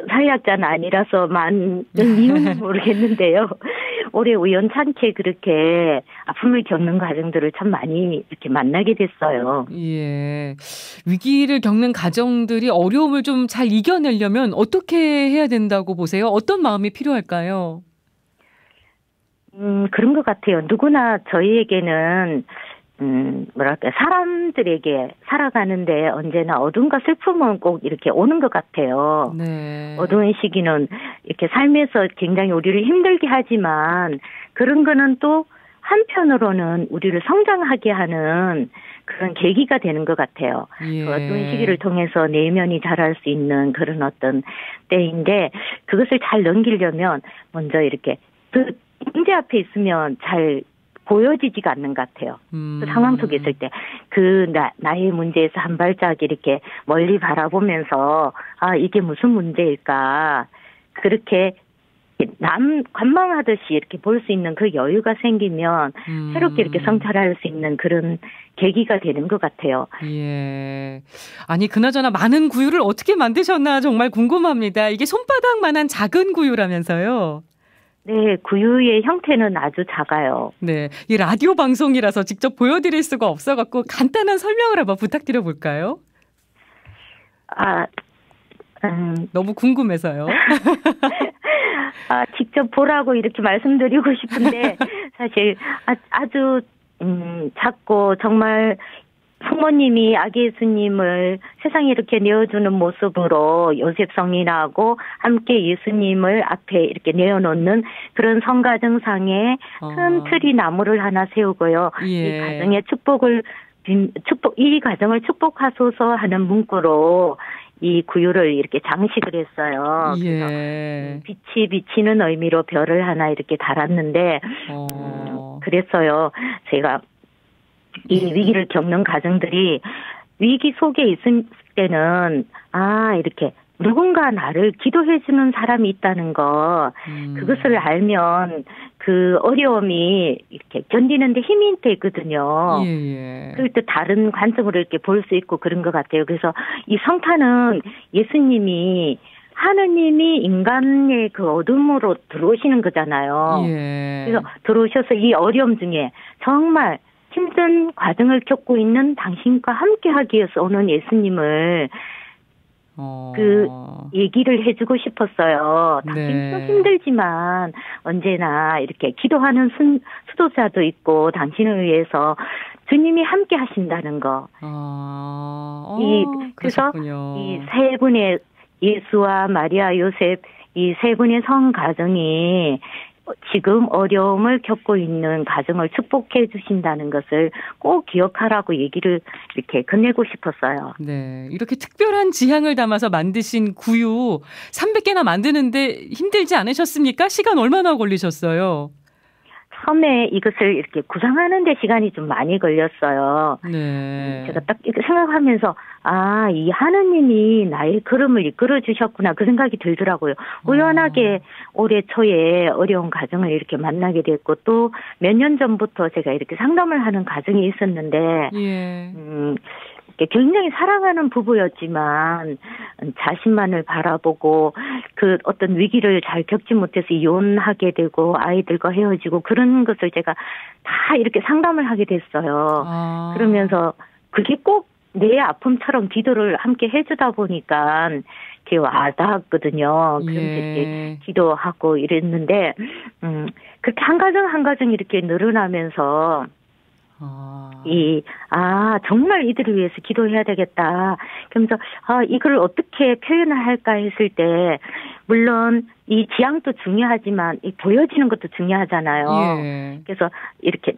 사회학자는 아니라서 많은 이유는 모르겠는데요. 올해 우연찮게 그렇게 아픔을 겪는 가정들을 참 많이 이렇게 만나게 됐어요. 예. 위기를 겪는 가정들이 어려움을 좀 잘 이겨내려면 어떻게 해야 된다고 보세요? 어떤 마음이 필요할까요? 그런 것 같아요. 누구나 저희에게는 사람들에게 살아가는데 언제나 어둠과 슬픔은 꼭 이렇게 오는 것 같아요. 네. 어두운 시기는 이렇게 삶에서 굉장히 우리를 힘들게 하지만 그런 거는 또 한편으로는 우리를 성장하게 하는 그런 계기가 되는 것 같아요. 예. 그 어두운 시기를 통해서 내면이 자랄 수 있는 그런 어떤 때인데 그것을 잘 넘기려면 먼저 이렇게 그 문제 앞에 있으면 잘 보여지지가 않는 것 같아요. 그 상황 속에 있을 때. 나의 문제에서 한 발짝 이렇게 멀리 바라보면서, 이게 무슨 문제일까. 그렇게 관망하듯이 이렇게 볼 수 있는 그 여유가 생기면 새롭게 이렇게 성찰할 수 있는 그런 계기가 되는 것 같아요. 예. 아니, 그나저나 많은 구유를 어떻게 만드셨나 정말 궁금합니다. 이게 손바닥만한 작은 구유라면서요? 네, 구유의 형태는 아주 작아요. 네, 이 라디오 방송이라서 직접 보여드릴 수가 없어갖고 간단한 설명을 한번 부탁드려 볼까요? 너무 궁금해서요. 직접 보라고 이렇게 말씀드리고 싶은데 사실 아주 작고 정말 성모님이 아기 예수님을 세상에 이렇게 내어주는 모습으로 요셉 성인하고 함께 예수님을 앞에 이렇게 내어놓는 그런 성가정상에 큰 트리 나무를 하나 세우고요. 이 가정의 이 가정을 축복하소서 하는 문구로 이 구유를 이렇게 장식을 했어요. 예. 그래서 빛이 비치는 의미로 별을 하나 이렇게 달았는데 그랬어요. 제가 이 위기를 겪는 가정들이 위기 속에 있을 때는 이렇게 누군가 나를 기도해주는 사람이 있다는 거 그것을 알면 그 어려움이 이렇게 견디는데 힘이 되거든요. 예. 그럴 때 다른 관점으로 이렇게 볼 수 있고 그런 것 같아요. 그래서 이 성탄은 예수님이 하느님이 인간의 그 어둠으로 들어오시는 거잖아요. 예. 그래서 들어오셔서 이 어려움 중에 정말 힘든 과정을 겪고 있는 당신과 함께 하기 위해서 오는 예수님을 그 얘기를 해주고 싶었어요. 당신도 힘들지만 언제나 이렇게 기도하는 수도자도 있고 당신을 위해서 주님이 함께 하신다는 거. 그래서 이 세 분의 예수와 마리아, 요셉 이 세 분의 성 가정이 지금 어려움을 겪고 있는 가정을 축복해 주신다는 것을 꼭 기억하라고 얘기를 이렇게 건네고 싶었어요. 네, 이렇게 특별한 지향을 담아서 만드신 구유 300개나 만드는데 힘들지 않으셨습니까? 시간 얼마나 걸리셨어요? 처음에 이것을 이렇게 구상하는 데 시간이 좀 많이 걸렸어요. 네. 제가 딱 이렇게 생각하면서 이 하느님이 나의 걸음을 이끌어 주셨구나 그 생각이 들더라고요. 우연하게 올해 초에 어려운 가정을 이렇게 만나게 됐고 또 몇 년 전부터 제가 이렇게 상담을 하는 가정이 있었는데 굉장히 사랑하는 부부였지만 자신만을 바라보고 그 어떤 위기를 잘 겪지 못해서 이혼하게 되고 아이들과 헤어지고 그런 것을 제가 다 이렇게 상담을 하게 됐어요. 그러면서 그게 꼭 내 아픔처럼 기도를 함께 해주다 보니까 그게 와닿았거든요. 그래서 이렇게 기도하고 이랬는데, 그렇게 한 가정 이렇게 늘어나면서, 정말 이들을 위해서 기도해야 되겠다. 그러면서, 이걸 어떻게 표현을 할까 했을 때, 물론 이 지향도 중요하지만, 이 보여지는 것도 중요하잖아요. 예. 그래서 이렇게,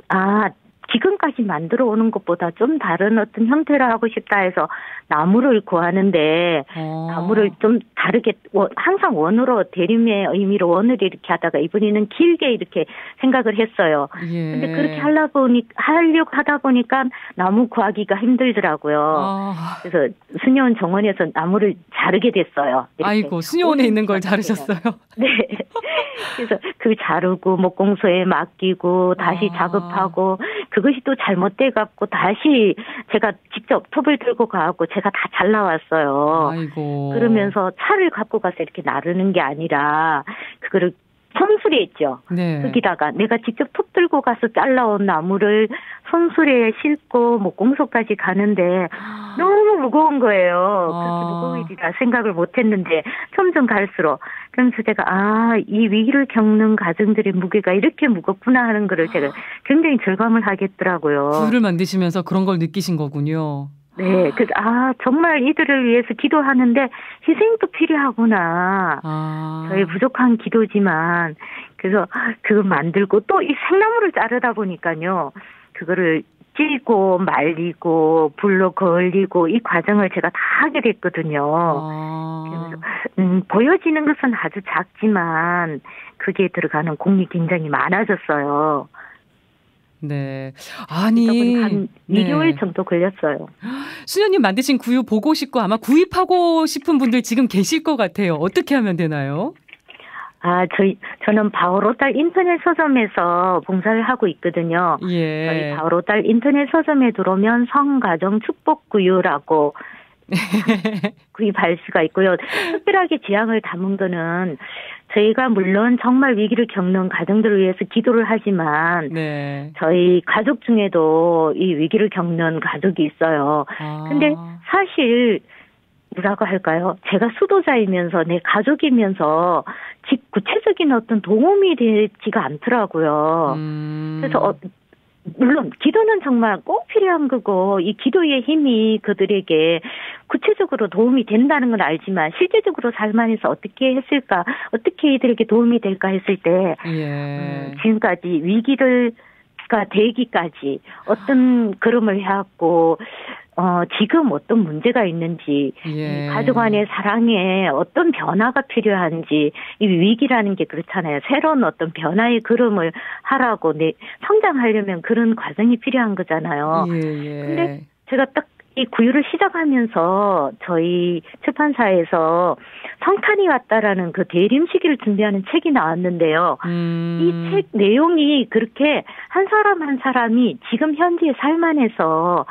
지금까지 만들어 오는 것보다 좀 다른 어떤 형태로 하고 싶다 해서 나무를 구하는데 나무를 좀 다르게 항상 원으로 대림의 의미로 원을 이렇게 하다가 이번에는 길게 이렇게 생각을 했어요. 근데 그렇게 하려고 하다 보니까 나무 구하기가 힘들더라고요. 그래서 수녀원 정원에서 나무를 자르게 됐어요. 아이고, 수녀원에 있는 걸 자르셨어요? 네. 그래서 그 자르고 목공소에 맡기고 다시 작업하고 그것이 또 잘못돼 갖고 다시 제가 직접 톱을 들고 가고 제가 다 잘라왔어요. 아이고. 그러면서 차를 갖고 가서 이렇게 나르는 게 아니라 그거를 손수레 있죠. 네. 거기다가 내가 직접 톱 들고 가서 잘라온 나무를 손수레에 싣고 목공소까지 가는데 너무 무거운 거예요. 그렇게 무거우리라 생각을 못했는데 점점 갈수록 그러면서 제가 이 위기를 겪는 가정들의 무게가 이렇게 무겁구나 하는 거를 제가 굉장히 절감을 하겠더라고요. 굴을 만드시면서 그런 걸 느끼신 거군요. 네, 그래서 정말 이들을 위해서 기도하는데 희생도 필요하구나. 저의 부족한 기도지만 그래서 그거 만들고 또 이 생나무를 자르다 보니까요, 그거를 찌고 말리고 불로 걸리고 이 과정을 제가 다 하게 됐거든요. 그래서 보여지는 것은 아주 작지만 그게 들어가는 공이 굉장히 많아졌어요. 네. 아니. 한 2개월 정도 걸렸어요. 수녀님 만드신 구유 보고 싶고 아마 구입하고 싶은 분들 지금 계실 것 같아요. 어떻게 하면 되나요? 저는 바오로달 인터넷 서점에서 봉사를 하고 있거든요. 예. 저희 바오로달 인터넷 서점에 들어오면 성가정 축복 구유라고 구입할 수가 있고요. 특별하게 지향을 담은 거는 저희가 물론 정말 위기를 겪는 가정들을 위해서 기도를 하지만 저희 가족 중에도 이 위기를 겪는 가족이 있어요. 근데 사실 뭐라고 할까요? 제가 수도자이면서 내 가족이면서 구체적인 어떤 도움이 되지가 않더라고요. 그래서 물론 기도는 정말 꼭 필요한 거고 이 기도의 힘이 그들에게 구체적으로 도움이 된다는 건 알지만 실제적으로 삶 안에서 어떻게 했을까, 어떻게 이들에게 도움이 될까 했을 때 지금까지 위기가 되기까지 어떤 걸음을 해왔고 지금 어떤 문제가 있는지, 이 가족 안의 사랑에 어떤 변화가 필요한지, 이 위기라는 게 그렇잖아요. 새로운 어떤 변화의 걸음을 하라고, 성장하려면 그런 과정이 필요한 거잖아요. 근데 제가 딱 이 구유를 시작하면서 저희 출판사에서 성탄이 왔다라는 그 대림 시기를 준비하는 책이 나왔는데요. 이 책 내용이 그렇게 한 사람 한 사람이 지금 현재의 삶 안에서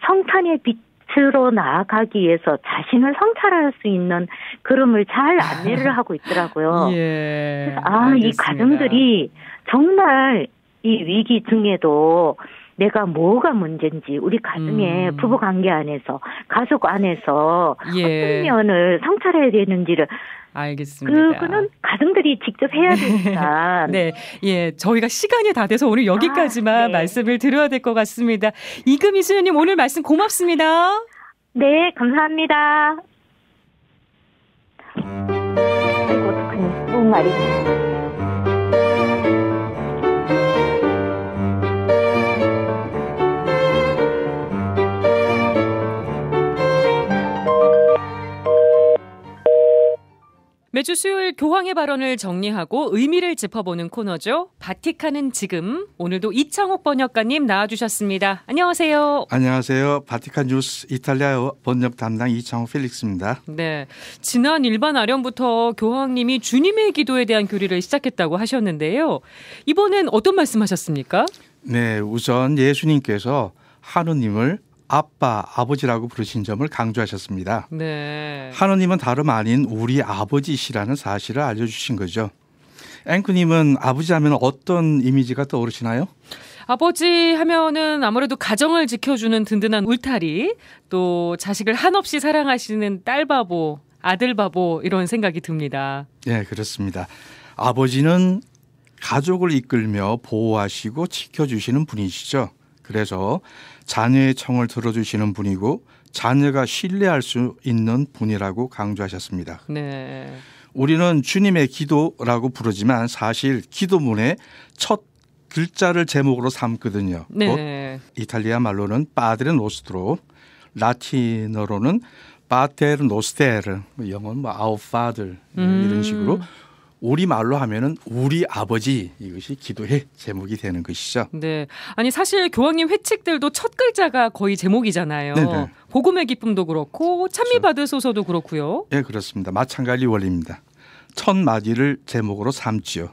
성탄의 빛으로 나아가기 위해서 자신을 성찰할 수 있는 걸음을 잘 안내를 하고 있더라고요. 그래서 이 가정들이 정말 이 위기 중에도 내가 뭐가 문제인지 우리 가정의 부부관계 안에서 가족 안에서 어떤 면을 성찰해야 되는지를 알겠습니다. 그거는 가정들이 직접 해야 되니까. 네, 저희가 시간이 다 돼서 오늘 여기까지만 말씀을 드려야 될 것 같습니다. 이금희 수녀님 오늘 말씀 고맙습니다. 네, 감사합니다. 아이고, 어떡하니, 좋은 말이. 매주 수요일 교황의 발언을 정리하고 의미를 짚어보는 코너죠. 바티칸은 지금. 오늘도 이창옥 번역가님 나와주셨습니다. 안녕하세요. 안녕하세요. 바티칸 뉴스 이탈리아어 번역 담당 이창옥 펠릭스입니다. 네, 지난 일반 아련부터 교황님이 주님의 기도에 대한 교리를 시작했다고 하셨는데요. 이번엔 어떤 말씀하셨습니까? 네, 우선 예수님께서 하느님을 아빠, 아버지라고 부르신 점을 강조하셨습니다. 네. 하느님은 다름 아닌 우리 아버지시라는 사실을 알려주신 거죠. 앵커님은 아버지 하면 어떤 이미지가 떠오르시나요? 아버지 하면은 아무래도 가정을 지켜주는 든든한 울타리, 또 자식을 한없이 사랑하시는 딸 바보, 아들 바보 이런 생각이 듭니다. 네, 그렇습니다. 아버지는 가족을 이끌며 보호하시고 지켜주시는 분이시죠. 그래서 자녀의 청을 들어주시는 분이고 자녀가 신뢰할 수 있는 분이라고 강조하셨습니다. 네. 우리는 주님의 기도라고 부르지만 사실 기도문의 첫 글자를 제목으로 삼거든요. 네. 곧 이탈리아 말로는 파드레 노스트로, 라틴어로는 파테르 노스테르, 영어는 Our Father 이런 식으로 우리 말로 하면은 우리 아버지, 이것이 기도의 제목이 되는 것이죠. 네. 아니 사실 교황님 회칙들도 첫 글자가 거의 제목이잖아요. 네네. 복음의 기쁨도 그렇고 찬미 받으소서도 그렇고요. 네, 그렇습니다. 마찬가지 원리입니다. 첫 마디를 제목으로 삼지요.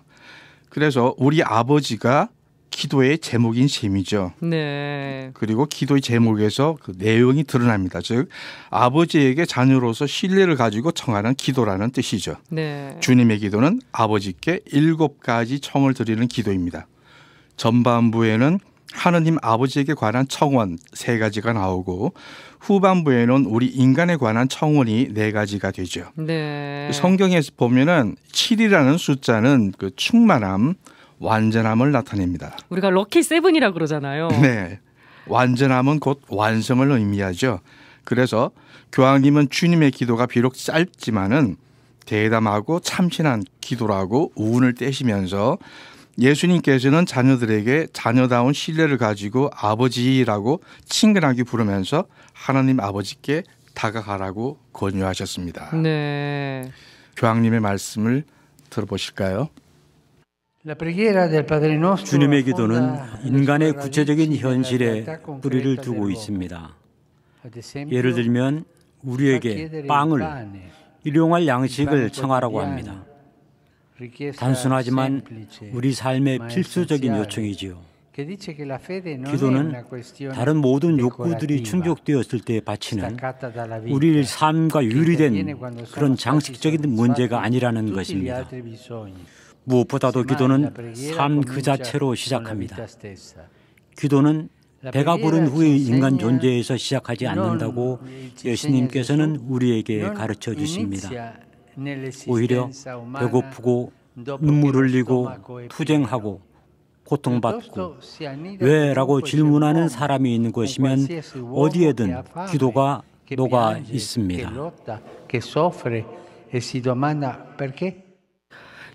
그래서 우리 아버지가 기도의 제목인 셈이죠. 네. 그리고 기도의 제목에서 그 내용이 드러납니다. 즉 아버지에게 자녀로서 신뢰를 가지고 청하는 기도라는 뜻이죠. 네. 주님의 기도는 아버지께 7가지 청을 드리는 기도입니다. 전반부에는 하느님 아버지에게 관한 청원 3가지가 나오고 후반부에는 우리 인간에 관한 청원이 4가지가 되죠. 네. 성경에서 보면은 7이라는 숫자는 그 충만함, 완전함을 나타냅니다. 우리가 럭키 세븐이라고 그러잖아요. 네. 완전함은 곧 완성을 의미하죠. 그래서 교황님은 주님의 기도가 비록 짧지만은 대담하고 참신한 기도라고 우운을 떼시면서 예수님께서는 자녀들에게 자녀다운 신뢰를 가지고 아버지라고 친근하게 부르면서 하나님 아버지께 다가가라고 권유하셨습니다. 네. 교황님의 말씀을 들어보실까요? 주님의 기도는 인간의 구체적인 현실에 뿌리를 두고 있습니다. 예를 들면 우리에게 빵을, 일용할 양식을 청하라고 합니다. 단순하지만 우리 삶의 필수적인 요청이지요. 기도는 다른 모든 욕구들이 충족되었을 때 바치는 우리 삶과 유리된 그런 장식적인 문제가 아니라는 것입니다. 무엇보다도 기도는 삶 그 자체로 시작합니다. 기도는 배가 부른 후의 인간 존재에서 시작하지 않는다고 예수님께서는 우리에게 가르쳐 주십니다. 오히려 배고프고 눈물 흘리고 투쟁하고 고통받고 왜? 라고 질문하는 사람이 있는 것이면 어디에든 기도가 녹아 있습니다.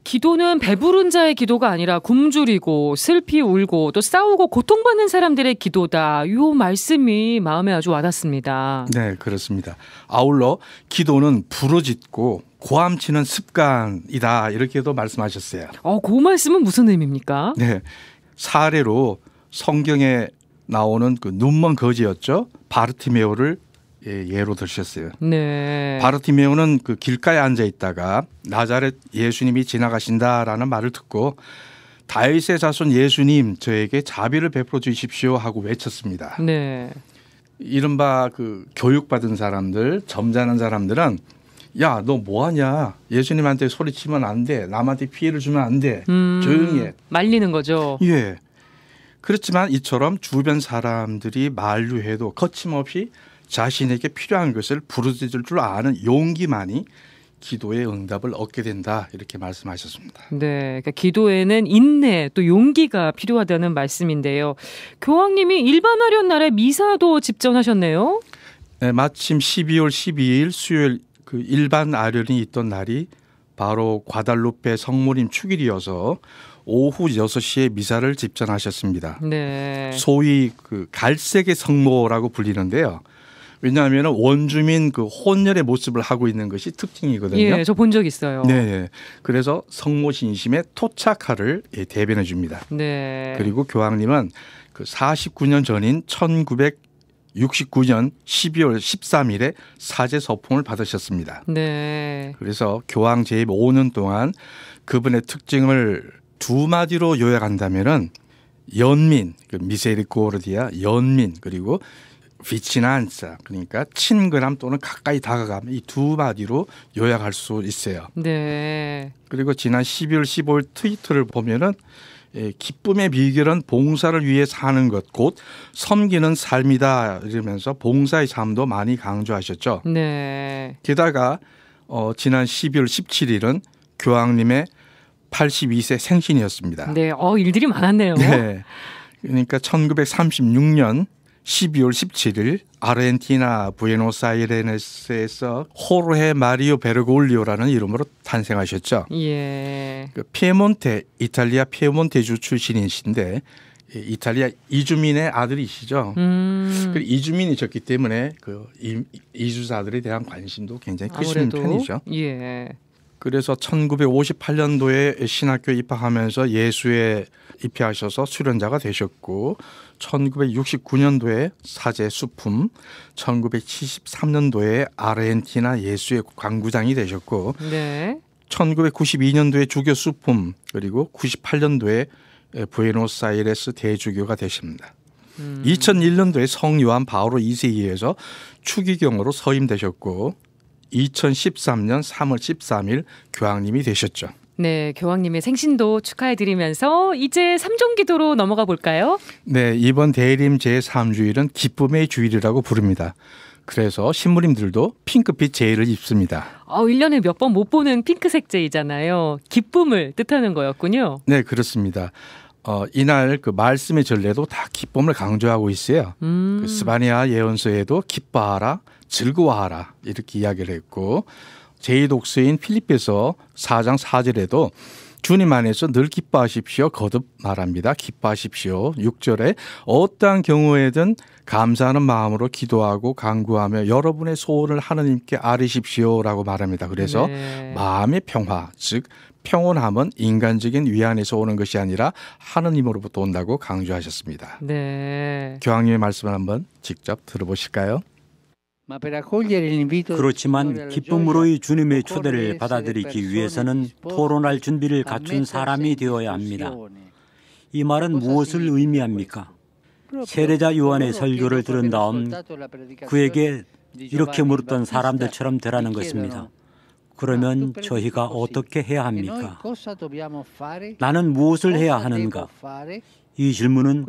기도는 배부른 자의 기도가 아니라 굶주리고 슬피 울고 또 싸우고 고통받는 사람들의 기도다. 이 말씀이 마음에 아주 와닿습니다. 네, 그렇습니다. 아울러 기도는 부르짖고 고함치는 습관이다. 이렇게도 말씀하셨어요. 그 말씀은 무슨 의미입니까? 네, 사례로 성경에 나오는 그 눈먼 거지였죠. 바르티메오를 예로 들으셨어요. 네. 바르티메오는 그 길가에 앉아 있다가 나자렛 예수님이 지나가신다라는 말을 듣고 다윗의 자손 예수님 저에게 자비를 베풀어 주십시오 하고 외쳤습니다. 네. 이른바 그 교육받은 사람들, 점잖은 사람들은 야, 너 뭐하냐? 예수님한테 소리치면 안 돼. 남한테 피해를 주면 안 돼. 조용히 해. 말리는 거죠. 예. 그렇지만 이처럼 주변 사람들이 만류해도 거침없이 자신에게 필요한 것을 부르짖을 줄 아는 용기만이 기도의 응답을 얻게 된다. 이렇게 말씀하셨습니다. 네, 그러니까 기도에는 인내 또 용기가 필요하다는 말씀인데요. 교황님이 일반화련 날에 미사도 집전하셨네요. 네, 마침 12월 12일 수요일 그 일반 아련이 있던 날이 바로 과달루페 성모님 축일이어서 오후 6시에 미사를 집전하셨습니다. 네. 소위 그 갈색의 성모라고 불리는데요. 왜냐하면 원주민 그 혼혈의 모습을 하고 있는 것이 특징이거든요. 예, 저 본 적 있어요. 네, 그래서 성모 신심의 토착화를 대변해 줍니다. 네. 그리고 교황님은 그 49년 전인 1969년 12월 13일에 사제 서풍을 받으셨습니다. 네. 그래서 교황 재임 5년 동안 그분의 특징을 2마디로 요약한다면은 연민, 그 미세리코르디아 연민 그리고 비치난사 그러니까 친근함 또는 가까이 다가감 이 2마디로 요약할 수 있어요. 네. 그리고 지난 12월 15일 트위터를 보면은 기쁨의 비결은 봉사를 위해 사는 것, 곧 섬기는 삶이다 이러면서 봉사의 삶도 많이 강조하셨죠. 네. 게다가 지난 12월 17일은 교황님의 82세 생신이었습니다. 네, 일들이 많았네요. 네. 그러니까 1936년 12월 17일 아르헨티나 부에노스아이레스에서 호르헤 마리오 베르골리오라는 이름으로 탄생하셨죠. 예. 피에몬테, 이탈리아 피에몬테주 출신이신데 이탈리아 이주민의 아들이시죠. 이주민이셨기 때문에 그 이주자들에 대한 관심도 굉장히 크신 편이죠. 예. 그래서 1958년도에 신학교에 입학하면서 예수에 입회하셔서 수련자가 되셨고 1969년도에 사제 수품, 1973년도에 아르헨티나 예수의 광구장이 되셨고 네. 1992년도에 주교 수품, 그리고 98년도에 부에노스아이레스 대주교가 되십니다. 2001년도에 성 요한 바오로 2세에 추기경으로 서임되셨고 2013년 3월 13일 교황님이 되셨죠. 네, 교황님의 생신도 축하해드리면서 이제 삼종기도로 넘어가 볼까요? 네, 이번 대림 제3주일은 기쁨의 주일이라고 부릅니다. 그래서 신부님들도 핑크빛 제의를 입습니다. 1년에 몇 번 못 보는 핑크색 제의잖아요. 기쁨을 뜻하는 거였군요. 네, 그렇습니다. 이날 그 말씀의 전례도 다 기쁨을 강조하고 있어요. 그 스바냐 예언서에도 기뻐하라, 즐거워하라 이렇게 이야기를 했고 제2독서인 필립베서 4장 4절에도 주님 안에서 늘 기뻐하십시오. 거듭 말합니다. 기뻐하십시오. 6절에 어떠한 경우에든 감사하는 마음으로 기도하고 간구하며 여러분의 소원을 하느님께 아뢰십시오라고 말합니다. 그래서 네. 마음의 평화, 즉 평온함은 인간적인 위안에서 오는 것이 아니라 하느님으로부터 온다고 강조하셨습니다. 네. 교황님의 말씀을 한번 직접 들어보실까요? 그렇지만 기쁨으로의 주님의 초대를 받아들이기 위해서는 토론할 준비를 갖춘 사람이 되어야 합니다. 이 말은 무엇을 의미합니까? 세례자 요한의 설교를 들은 다음 그에게 이렇게 물었던 사람들처럼 되라는 것입니다. 그러면 저희가 어떻게 해야 합니까? 나는 무엇을 해야 하는가? 이 질문은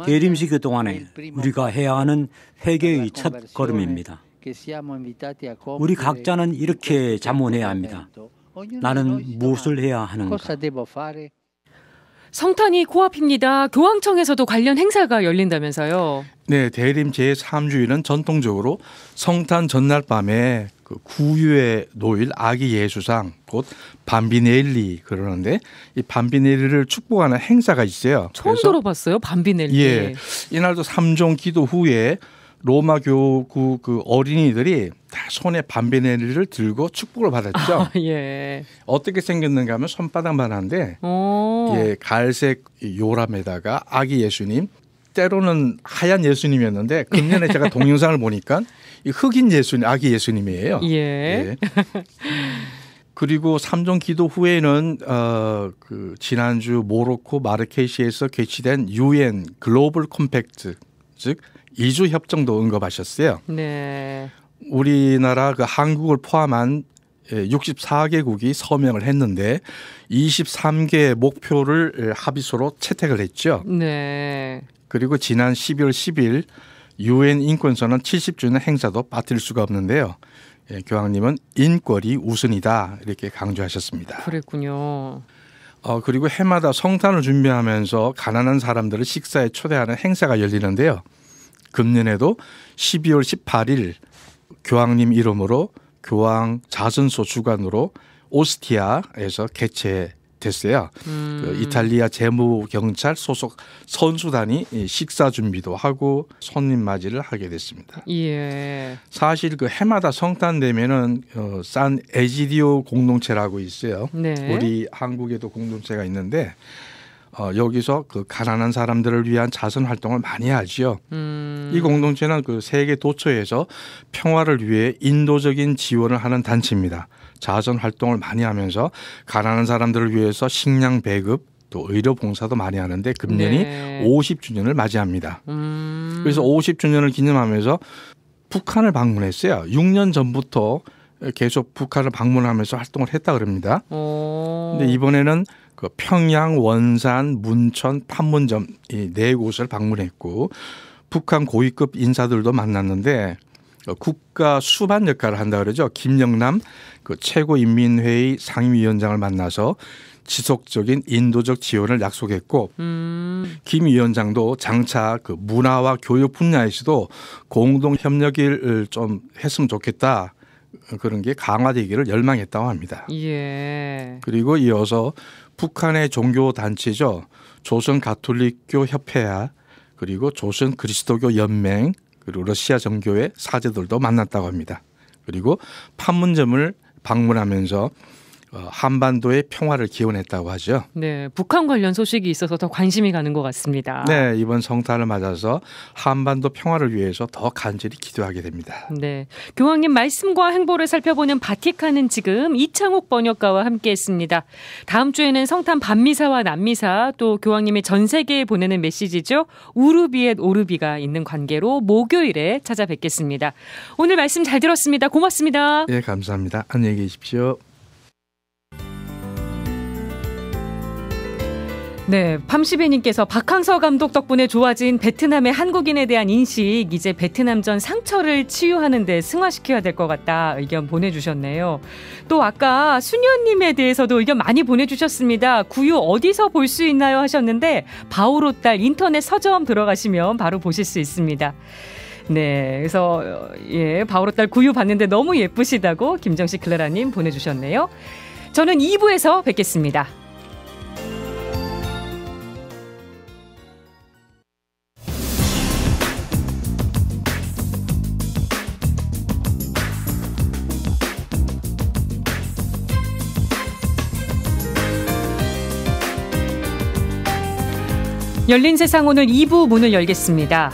대림시교 동안에 우리가 해야 하는 회개의 첫 걸음입니다. 우리 각자는 이렇게 자문해야 합니다. 나는 무엇을 해야 하는가? 성탄이 코앞입니다. 교황청에서도 관련 행사가 열린다면서요. 네, 대림 제3주일은 전통적으로 성탄 전날 밤에 그 구유에 놓일 아기 예수상, 곧 밤비넬리 그러는데 이 밤비넬리를 축복하는 행사가 있어요. 처음 들어봤어요, 밤비넬리. 예, 이날도 삼종 기도 후에 로마 교구 그 어린이들이 다 손에 밤비넬리를 들고 축복을 받았죠. 예. 어떻게 생겼는가 하면 손바닥만 한데 예, 갈색 요람에다가 아기 예수님, 때로는 하얀 예수님이었는데 금년에 제가 동영상을 보니까 이 흑인 예수님, 아기 예수님이에요. 예. 예. 그리고 삼종 기도 후에는 그 지난주 모로코 마르케시에서 개최된 UN 글로벌 컴팩트, 즉 이주 협정도 언급하셨어요. 네. 우리나라 그 한국을 포함한 64개국이 서명을 했는데 23개 목표를 합의서로 채택을 했죠. 네. 그리고 지난 12월 10일 UN 인권선언 70주년 행사도 빠뜨릴 수가 없는데요. 예, 교황님은 인권이 우선이다 이렇게 강조하셨습니다. 그랬군요. 그리고 해마다 성탄을 준비하면서 가난한 사람들을 식사에 초대하는 행사가 열리는데요. 금년에도 12월 18일 교황님 이름으로 교황 자선소 주관으로 오스티아에서 개최됐어요. 그 이탈리아 재무경찰 소속 선수단이 식사 준비도 하고 손님 맞이를 하게 됐습니다. 예. 사실 그 해마다 성탄 되면은 산 에지디오 공동체라고 있어요. 네. 우리 한국에도 공동체가 있는데 여기서 그 가난한 사람들을 위한 자선 활동을 많이 하지요. 이 공동체는 그 세계 도처에서 평화를 위해 인도적인 지원을 하는 단체입니다. 자선 활동을 많이 하면서 가난한 사람들을 위해서 식량 배급 또 의료 봉사도 많이 하는데 금년이 네. 50주년을 맞이합니다. 그래서 50주년을 기념하면서 북한을 방문했어요. 6년 전부터 계속 북한을 방문하면서 활동을 했다 그럽니다. 근데 이번에는 그 평양, 원산, 문천, 판문점 이 4곳을 방문했고 북한 고위급 인사들도 만났는데 국가 수반 역할을 한다 그러죠. 김영남 그 최고인민회의 상임위원장을 만나서 지속적인 인도적 지원을 약속했고 김 위원장도 장차 그 문화와 교육 분야에서도 공동 협력을 좀 했으면 좋겠다. 그런 게 강화되기를 열망했다고 합니다. 예. 그리고 이어서 북한의 종교 단체죠. 조선 가톨릭교 협회야 그리고 조선 그리스도교 연맹 그리고 러시아 정교회 사제들도 만났다고 합니다. 그리고 판문점을 방문하면서 한반도의 평화를 기원했다고 하죠. 네, 북한 관련 소식이 있어서 더 관심이 가는 것 같습니다. 네, 이번 성탄을 맞아서 한반도 평화를 위해서 더 간절히 기도하게 됩니다. 네, 교황님 말씀과 행보를 살펴보는 바티칸은 지금 이창욱 번역가와 함께했습니다. 다음 주에는 성탄 반미사와 남미사 또 교황님이 전 세계에 보내는 메시지죠. 우르비의 오르비가 있는 관계로 목요일에 찾아뵙겠습니다. 오늘 말씀 잘 들었습니다. 고맙습니다. 네, 감사합니다. 안녕히 계십시오. 네, 팜시베님께서 박항서 감독 덕분에 좋아진 베트남의 한국인에 대한 인식, 이제 베트남전 상처를 치유하는 데 승화시켜야 될 것 같다 의견 보내주셨네요. 또 아까 수녀님에 대해서도 의견 많이 보내주셨습니다. 구유 어디서 볼 수 있나요 하셨는데 바오로딸 인터넷 서점 들어가시면 바로 보실 수 있습니다. 네, 그래서 예, 바오로딸 구유 봤는데 너무 예쁘시다고 김정식 클라라님 보내주셨네요. 저는 2부에서 뵙겠습니다. 열린 세상 오늘 2부 문을 열겠습니다.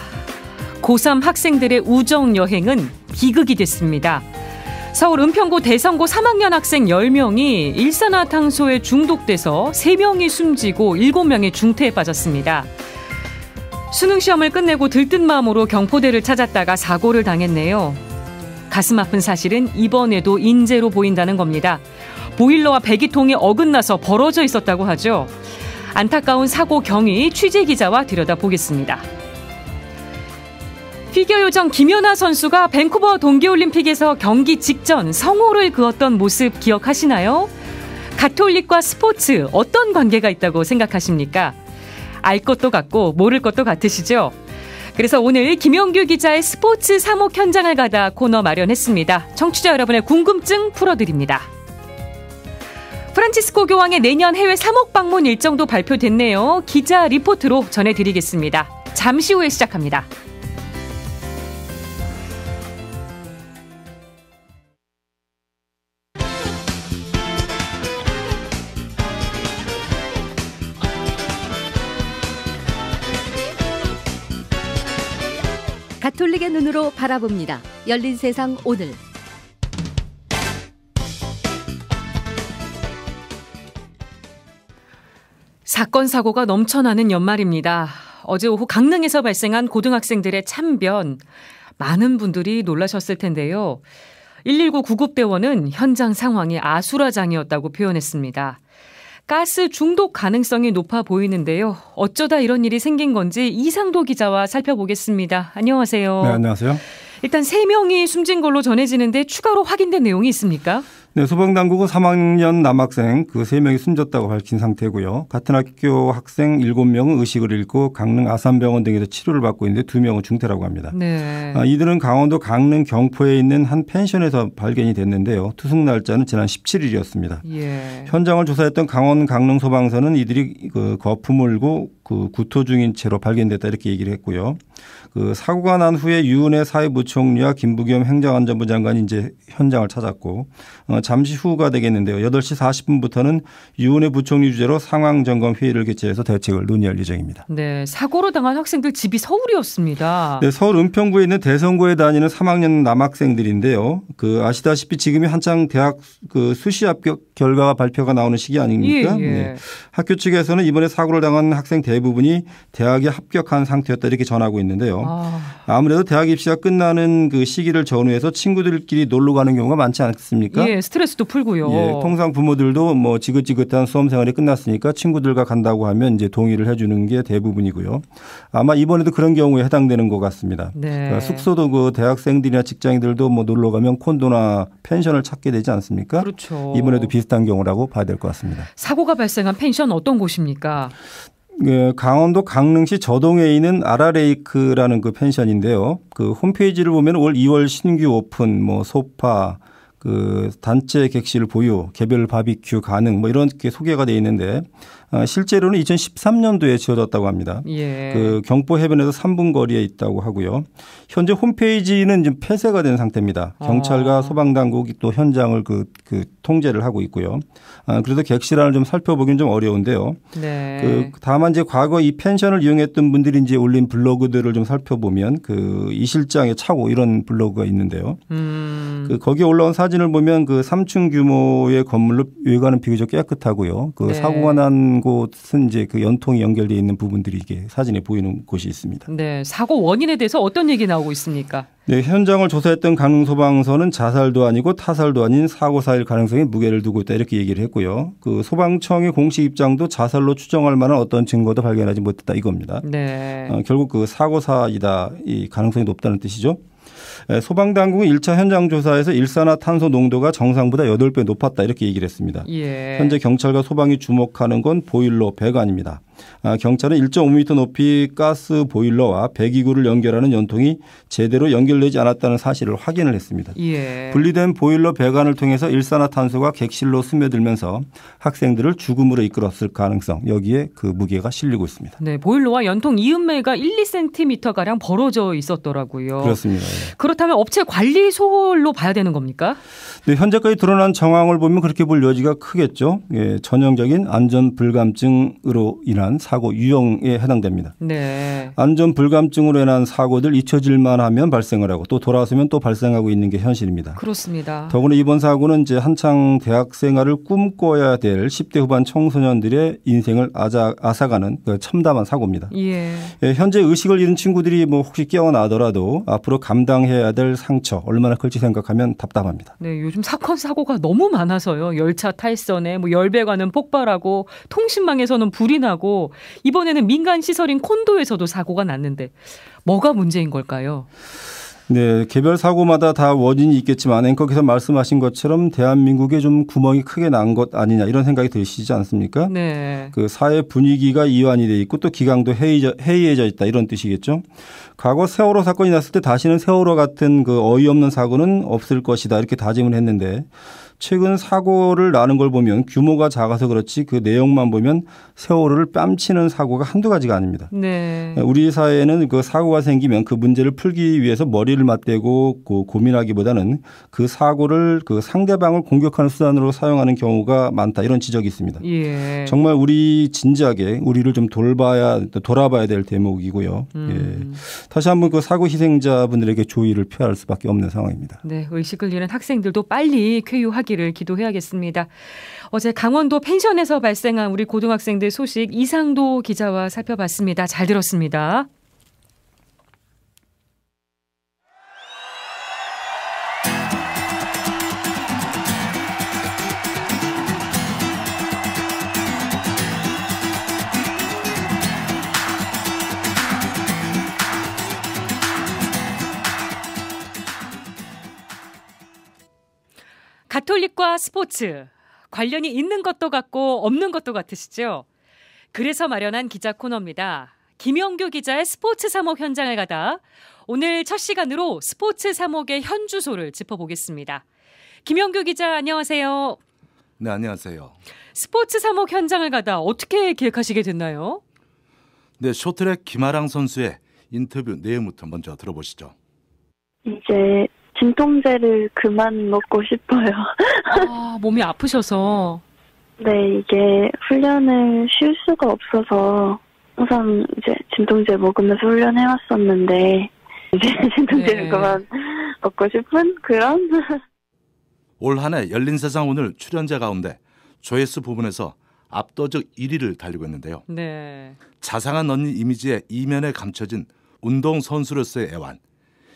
고3 학생들의 우정 여행은 비극이 됐습니다. 서울 은평구 대성고 3학년 학생 10명이 일산화탄소에 중독돼서 3명이 숨지고 7명이 중태에 빠졌습니다. 수능 시험을 끝내고 들뜬 마음으로 경포대를 찾았다가 사고를 당했네요. 가슴 아픈 사실은 이번에도 인재로 보인다는 겁니다. 보일러와 배기통이 어긋나서 벌어져 있었다고 하죠. 안타까운 사고 경위 취재기자와 들여다보겠습니다. 피겨 요정 김연아 선수가 밴쿠버 동계올림픽에서 경기 직전 성호를 그었던 모습 기억하시나요? 가톨릭과 스포츠 어떤 관계가 있다고 생각하십니까? 알 것도 같고 모를 것도 같으시죠? 그래서 오늘 김영규 기자의 스포츠 사목 현장을 가다 코너 마련했습니다. 청취자 여러분의 궁금증 풀어드립니다. 프란치스코 교황의 내년 해외 사목 방문 일정도 발표됐네요. 기자 리포트로 전해드리겠습니다. 잠시 후에 시작합니다. 가톨릭의 눈으로 바라봅니다. 열린 세상 오늘. 사건 사고가 넘쳐나는 연말입니다. 어제 오후 강릉에서 발생한 고등학생들의 참변. 많은 분들이 놀라셨을 텐데요. 119 구급대원은 현장 상황이 아수라장이었다고 표현했습니다. 가스 중독 가능성이 높아 보이는데요. 어쩌다 이런 일이 생긴 건지 이상도 기자와 살펴보겠습니다. 안녕하세요. 네, 안녕하세요. 일단 3명이 숨진 걸로 전해지는데 추가로 확인된 내용이 있습니까? 네, 소방당국은 3학년 남학생 그 3명이 숨졌다고 밝힌 상태고요. 같은 학교 학생 7명은 의식을 잃고 강릉 아산병원 등에서 치료를 받고 있는데 2명은 중태라고 합니다. 네. 이들은 강원도 강릉 경포에 있는 한 펜션에서 발견이 됐는데요. 투숙 날짜는 지난 17일이었습니다. 예. 현장을 조사했던 강원 강릉 소방서는 이들이 그 거품을 울고 그 구토 중인 채로 발견됐다 이렇게 얘기를 했고요. 그 사고가 난 후에 유은혜 사회부총리와 김부겸 행정안전부 장관이 이제 현장을 찾았고 잠시 후가 되겠는데요. 8시 40분부터는 유은혜 부총리 주재로 상황 점검 회의를 개최해서 대책을 논의할 예정입니다. 네, 사고로 당한 학생들 집이 서울이었습니다. 네, 서울 은평구에 있는 대성고에 다니는 3학년 남학생들인데요. 그 아시다시피 지금이 한창 대학 그 수시 합격 결과가 발표가 나오는 시기 아닙니까? 예, 예. 네. 학교 측에서는 이번에 사고를 당한 학생 대부분이 대학에 합격한 상태였다 이렇게 전하고 있는데요. 아무래도 대학 입시가 끝나는 그 시기를 전후해서 친구들끼리 놀러 가는 경우가 많지 않습니까? 예, 스트레스도 풀고요. 예, 통상 부모들도 뭐 지긋지긋한 수험 생활이 끝났으니까 친구들과 간다고 하면 이제 동의를 해주는 게 대부분이고요. 아마 이번에도 그런 경우에 해당되는 것 같습니다. 네. 그러니까 숙소도 그 대학생들이나 직장인들도 뭐 놀러 가면 콘도나 펜션을 찾게 되지 않습니까? 그렇죠. 이번에도 비슷한 경우라고 봐야 될 것 같습니다. 사고가 발생한 펜션 어떤 곳입니까? 예, 강원도 강릉시 저동에 있는 아라레이크라는 그 펜션인데요. 그 홈페이지를 보면 올 2월 신규 오픈, 뭐 소파, 그 단체 객실 보유, 개별 바비큐 가능 뭐 이렇게 소개가 돼 있는데 실제로는 2013년도에 지어졌다고 합니다. 예. 그 경포 해변에서 3분 거리에 있다고 하고요. 현재 홈페이지는 지금 폐쇄가 된 상태입니다. 경찰과 소방당국이 또 현장을 그 통제를 하고 있고요. 그래서 객실안을 좀 살펴보기는 좀 어려운데요. 네. 다만 이제 과거 이 펜션을 이용했던 분들이 이제 올린 블로그들을 좀 살펴보면 그 이 실장의 차고 이런 블로그가 있는데요. 그 거기에 올라온 사진을 보면 그 3층 규모의 건물로 외관은 비교적 깨끗하고요. 그 네. 사고가 난 곳은 이제 그 연통이 연결되어 있는 부분들이 이게 사진에 보이는 곳이 있습니다. 네, 사고 원인에 대해서 어떤 얘기 나오고 있습니까? 네, 현장을 조사했던 강릉소방서는 자살도 아니고 타살도 아닌 사고사일 가능성에 무게를 두고 있다 이렇게 얘기를 했고요. 그 소방청의 공식 입장도 자살로 추정할 만한 어떤 증거도 발견하지 못했다 이겁니다. 네. 결국 그 사고사이다 이 가능성이 높다는 뜻이죠. 소방당국은 1차 현장 조사에서 일산화탄소 농도가 정상보다 8배 높았다 이렇게 얘기를 했습니다. 예. 현재 경찰과 소방이 주목하는 건 보일러 배관입니다. 경찰은 1.5m 높이 가스 보일러와 배기구를 연결하는 연통이 제대로 연결되지 않았다는 사실을 확인을 했습니다. 예. 분리된 보일러 배관을 통해서 일산화탄소가 객실로 스며들면서 학생들을 죽음으로 이끌었을 가능성 여기에 그 무게가 실리고 있습니다. 네, 보일러와 연통 이음매가 1, 2cm가량 벌어져 있었더라고요. 그렇습니다. 그렇다면 업체 관리 소홀로 봐야 되는 겁니까? 네, 현재까지 드러난 정황을 보면 그렇게 볼 여지가 크겠죠. 예, 전형적인 안전 불감증으로 인한 사고 유형에 해당됩니다. 네. 안전 불감증으로 인한 사고들 잊혀질만 하면 발생을 하고 또 돌아서면 또 발생하고 있는 게 현실입니다. 그렇습니다. 더구나 이번 사고는 이제 한창 대학 생활을 꿈꿔야 될 10대 후반 청소년들의 인생을 앗아가는 그 참담한 사고입니다. 예. 예, 현재 의식을 잃은 친구들이 뭐 혹시 깨어나더라도 앞으로 감당해야 될 상처 얼마나 클지 생각하면 답답합니다. 네, 요즘 사건 사고가 너무 많아서요. 열차 탈선에 뭐 열배관은 폭발하고 통신망에서는 불이 나고 이번에는 민간 시설인 콘도에서도 사고가 났는데 뭐가 문제인 걸까요? 네, 개별 사고마다 다 원인이 있겠지만 앵커께서 말씀하신 것처럼 대한민국에 좀 구멍이 크게 난 것 아니냐 이런 생각이 드시지 않습니까? 네. 그 사회 분위기가 이완이 돼 있고 또 기강도 해이해져 있다 이런 뜻이겠죠. 과거 세월호 사건이 났을 때 다시는 세월호 같은 그 어이없는 사고는 없을 것이다 이렇게 다짐을 했는데 최근 사고를 나는 걸 보면 규모가 작아서 그렇지 그 내용만 보면 세월호를 뺨치는 사고가 한두 가지가 아닙니다. 네. 우리 사회에는 그 사고가 생기면 그 문제를 풀기 위해서 머리를 맞대고 고민하기보다는 그 사고를 그 상대방을 공격하는 수단으로 사용하는 경우가 많다 이런 지적이 있습니다. 예. 정말 우리 진지하게 우리를 좀 돌아봐야 될 대목이고요. 예. 다시 한번 그 사고 희생자분들에게 조의를 표할 수밖에 없는 상황입니다. 네, 의식을 잃은 학생들도 빨리 쾌유하기를 기도해야겠습니다. 어제 강원도 펜션에서 발생한 우리 고등학생들 소식 이상도 기자와 살펴봤습니다. 잘 들었습니다. 가톨릭과 스포츠 관련이 있는 것도 같고 없는 것도 같으시죠? 그래서 마련한 기자 코너입니다. 김영규 기자의 스포츠 3옥 현장을 가다 오늘 첫 시간으로 스포츠 3옥의 현 주소를 짚어보겠습니다. 김영규 기자 안녕하세요. 네, 안녕하세요. 스포츠 3옥 현장을 가다 어떻게 기획하시게 됐나요? 네, 쇼트랙 김아랑 선수의 인터뷰 내용부터 먼저 들어보시죠. 이제 진통제를 그만 먹고 싶어요. 아, 몸이 아프셔서. 네, 이게 훈련을 쉴 수가 없어서 항상 이제 진통제 먹으면서 훈련해왔었는데 이제 진통제를 그만 먹고 싶은 그런. 올 한 해 열린 세상 오늘 출연자 가운데 조회수 부분에서 압도적 1위를 달리고 있는데요. 네. 자상한 언니 이미지에 이면에 감춰진 운동선수로서의 애환,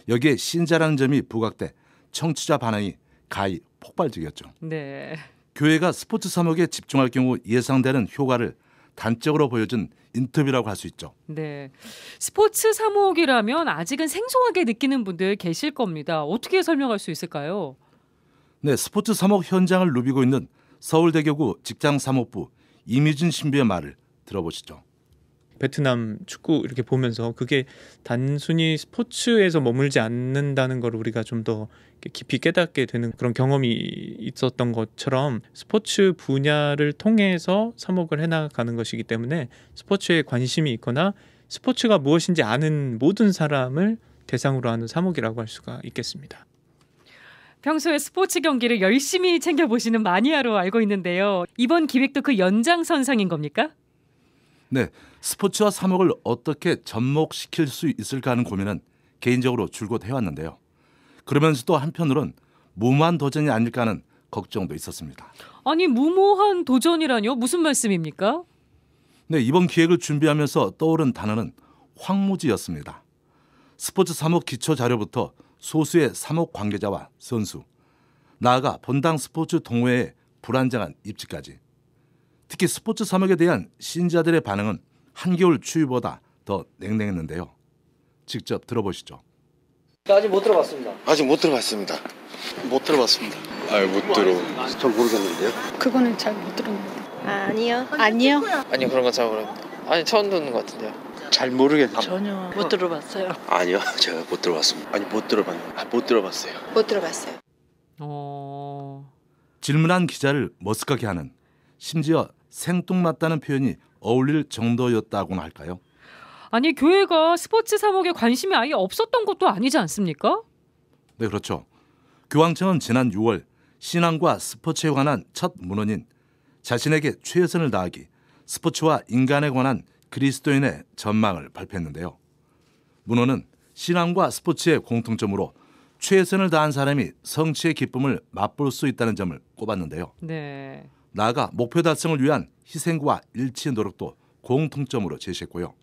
여기에 신자라는 점이 부각돼 청취자 반응이 가히 폭발적이었죠. 네. 교회가 스포츠 사목에 집중할 경우 예상되는 효과를 단적으로 보여준 인터뷰라고 할 수 있죠. 네. 스포츠 사목이라면 아직은 생소하게 느끼는 분들 계실 겁니다. 어떻게 설명할 수 있을까요? 네, 스포츠 사목 현장을 누비고 있는 서울대교구 직장사목부 이미준 신부의 말을 들어보시죠. 베트남 축구 이렇게 보면서 그게 단순히 스포츠에서 머물지 않는다는 걸 우리가 좀 더 깊이 깨닫게 되는 그런 경험이 있었던 것처럼 스포츠 분야를 통해서 사목을 해나가는 것이기 때문에 스포츠에 관심이 있거나 스포츠가 무엇인지 아는 모든 사람을 대상으로 하는 사목이라고 할 수가 있겠습니다. 평소에 스포츠 경기를 열심히 챙겨보시는 마니아로 알고 있는데요. 이번 기획도 그 연장선상인 겁니까? 네, 스포츠와 사목을 어떻게 접목시킬 수 있을까 하는 고민은 개인적으로 줄곧 해왔는데요. 그러면서도 한편으로는 무모한 도전이 아닐까 하는 걱정도 있었습니다. 아니, 무모한 도전이라뇨? 무슨 말씀입니까? 네, 이번 기획을 준비하면서 떠오른 단어는 황무지였습니다. 스포츠 사목 기초 자료부터 소수의 사목 관계자와 선수, 나아가 본당 스포츠 동호회의 불안정한 입지까지, 특히 스포츠 사목에 대한 신자들의 반응은 한겨울 추위보다 더 냉랭했는데요. 직접 들어보시죠. 아직 못 들어봤습니다. 아직 못 들어봤습니다. 못 들어봤습니다. 못 들어. 전 모르겠는데요. 그거는 잘 못 들었는데. 아니요. 아니요? 아니요, 그런 건 잘 모르겠는데. 아니, 처음 듣는 것 같은데요. 잘 모르겠는데. 전혀 못 들어봤어요. 아니요, 제가 못 들어봤습니다. 아니, 못 들어봤는데. 못 들어봤어요. 못 들어봤어요. 질문한 기자를 머쓱하게 하는, 심지어 생뚱맞다는 표현이 어울릴 정도였다고나 할까요? 아니, 교회가 스포츠 사목에 관심이 아예 없었던 것도 아니지 않습니까? 네, 그렇죠. 교황청은 지난 6월 신앙과 스포츠에 관한 첫 문헌인 자신에게 최선을 다하기, 스포츠와 인간에 관한 그리스도인의 전망을 발표했는데요. 문헌은 신앙과 스포츠의 공통점으로 최선을 다한 사람이 성취의 기쁨을 맛볼 수 있다는 점을 꼽았는데요. 네. 나아가 목표 달성을 위한 희생과 일치의 노력도 공통점으로 제시했고요.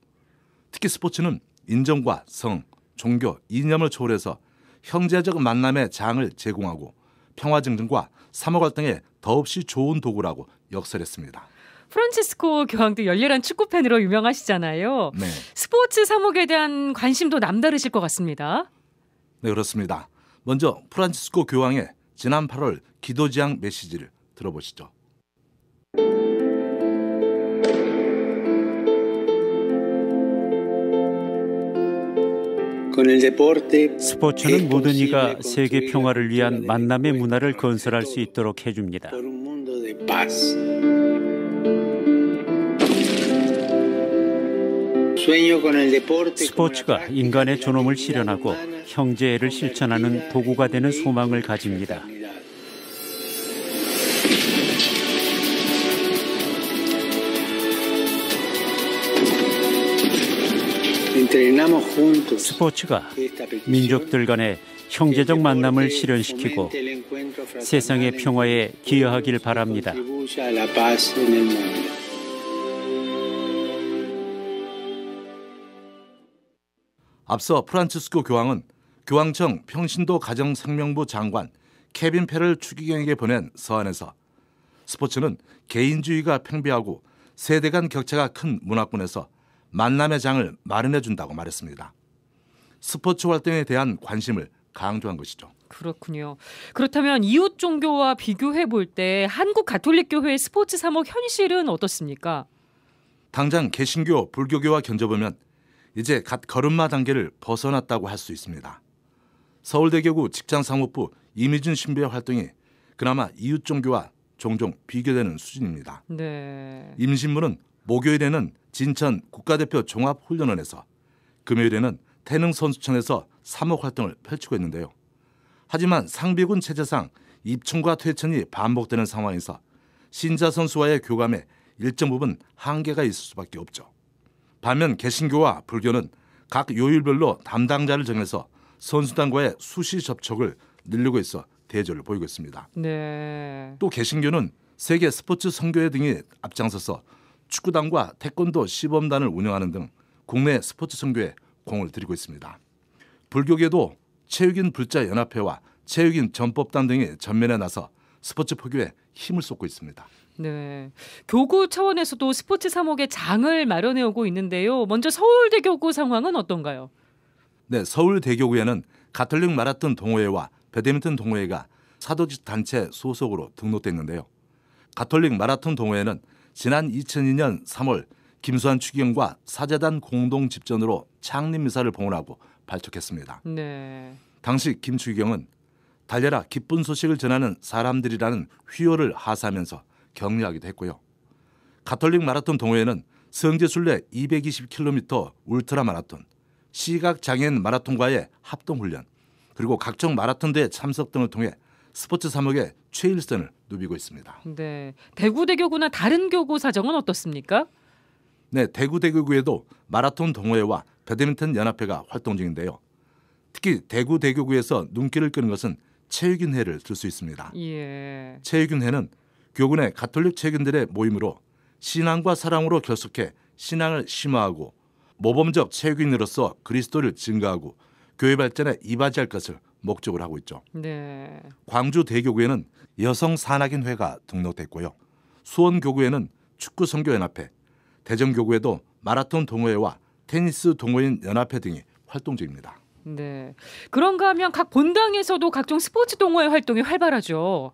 특히 스포츠는 인정과 성, 종교, 이념을 초월해서 형제적 만남의 장을 제공하고 평화 증진과 사목 활동에 더없이 좋은 도구라고 역설했습니다. 프란치스코 교황도 열렬한 축구 팬으로 유명하시잖아요. 네. 스포츠 사목에 대한 관심도 남다르실 것 같습니다. 네, 그렇습니다. 먼저 프란치스코 교황의 지난 8월 기도지향 메시지를 들어보시죠. 스포츠는 모든 이가 세계 평화를 위한 만남의 문화를 건설할 수 있도록 해줍니다. 스포츠가 인간의 존엄을 실현하고 형제애를 실천하는 도구가 되는 소망을 가집니다. 스포츠가 민족들 간의 형제적 만남을 실현시키고 세상의 평화에 기여하길 바랍니다. 앞서 프란치스코 교황은 교황청 평신도 가정생명부 장관 케빈 페럴 추기경에게 보낸 서한에서 스포츠는 개인주의가 팽배하고 세대 간 격차가 큰 문화권에서 만남의 장을 마련해 준다고 말했습니다. 스포츠 활동에 대한 관심을 강조한 것이죠. 그렇군요. 그렇다면 이웃 종교와 비교해 볼 때 한국 가톨릭교회의 스포츠 사목 현실은 어떻습니까? 당장 개신교, 불교교와 견져보면 이제 갓 걸음마 단계를 벗어났다고 할 수 있습니다. 서울대교구 직장사목부 이미준 신부의 활동이 그나마 이웃 종교와 종종 비교되는 수준입니다. 네. 임 신부는 목요일에는 진천 국가대표 종합훈련원에서, 금요일에는 태능선수촌에서 사목 활동을 펼치고 있는데요. 하지만 상비군 체제상 입춘과 퇴천이 반복되는 상황에서 신자 선수와의 교감에 일정 부분 한계가 있을 수밖에 없죠. 반면 개신교와 불교는 각 요일별로 담당자를 정해서 선수단과의 수시 접촉을 늘리고 있어 대조를 보이고 있습니다. 네. 또 개신교는 세계 스포츠 선교회 등이 앞장서서 축구단과 태권도 시범단을 운영하는 등 국내 스포츠 선교에 공을 들이고 있습니다. 불교계도 체육인 불자연합회와 체육인 전법단 등이 전면에 나서 스포츠 포교에 힘을 쏟고 있습니다. 네, 교구 차원에서도 스포츠 사목의 장을 마련해 오고 있는데요. 먼저 서울대교구 상황은 어떤가요? 네, 서울대교구에는 가톨릭 마라톤 동호회와 배드민턴 동호회가 사도직 단체 소속으로 등록됐는데요. 가톨릭 마라톤 동호회는 지난 2002년 3월 김수환 추기경과 사재단 공동 집전으로 창립미사를 봉헌하고 발족했습니다. 네. 당시 김 추기경은 달려라 기쁜 소식을 전하는 사람들이라는 휘호를 하사하면서 격려하기도 했고요. 가톨릭 마라톤 동호회는 성지순례 220km 울트라 마라톤, 시각장애인 마라톤과의 합동훈련, 그리고 각종 마라톤 대회 참석 등을 통해 스포츠 사목의 최일선을 누비고 있습니다. 네, 대구대교구나 다른 교구 사정은 어떻습니까? 네, 대구대교구에도 마라톤 동호회와 배드민턴 연합회가 활동 중인데요. 특히 대구대교구에서 눈길을 끄는 것은 체육인회를 들 수 있습니다. 예. 체육인회는 교구 내 가톨릭 체육인들의 모임으로 신앙과 사랑으로 결속해 신앙을 심화하고 모범적 체육인으로서 그리스도를 증거하고 교회 발전에 이바지할 것을 목적으로 하고 있죠. 네. 광주대교구에는 여성산악인회가 등록됐고요. 수원교구에는 축구선교연합회, 대전교구에도 마라톤 동호회와 테니스 동호인 연합회 등이 활동 중입니다. 네. 그런가 하면 각 본당에서도 각종 스포츠 동호회 활동이 활발하죠.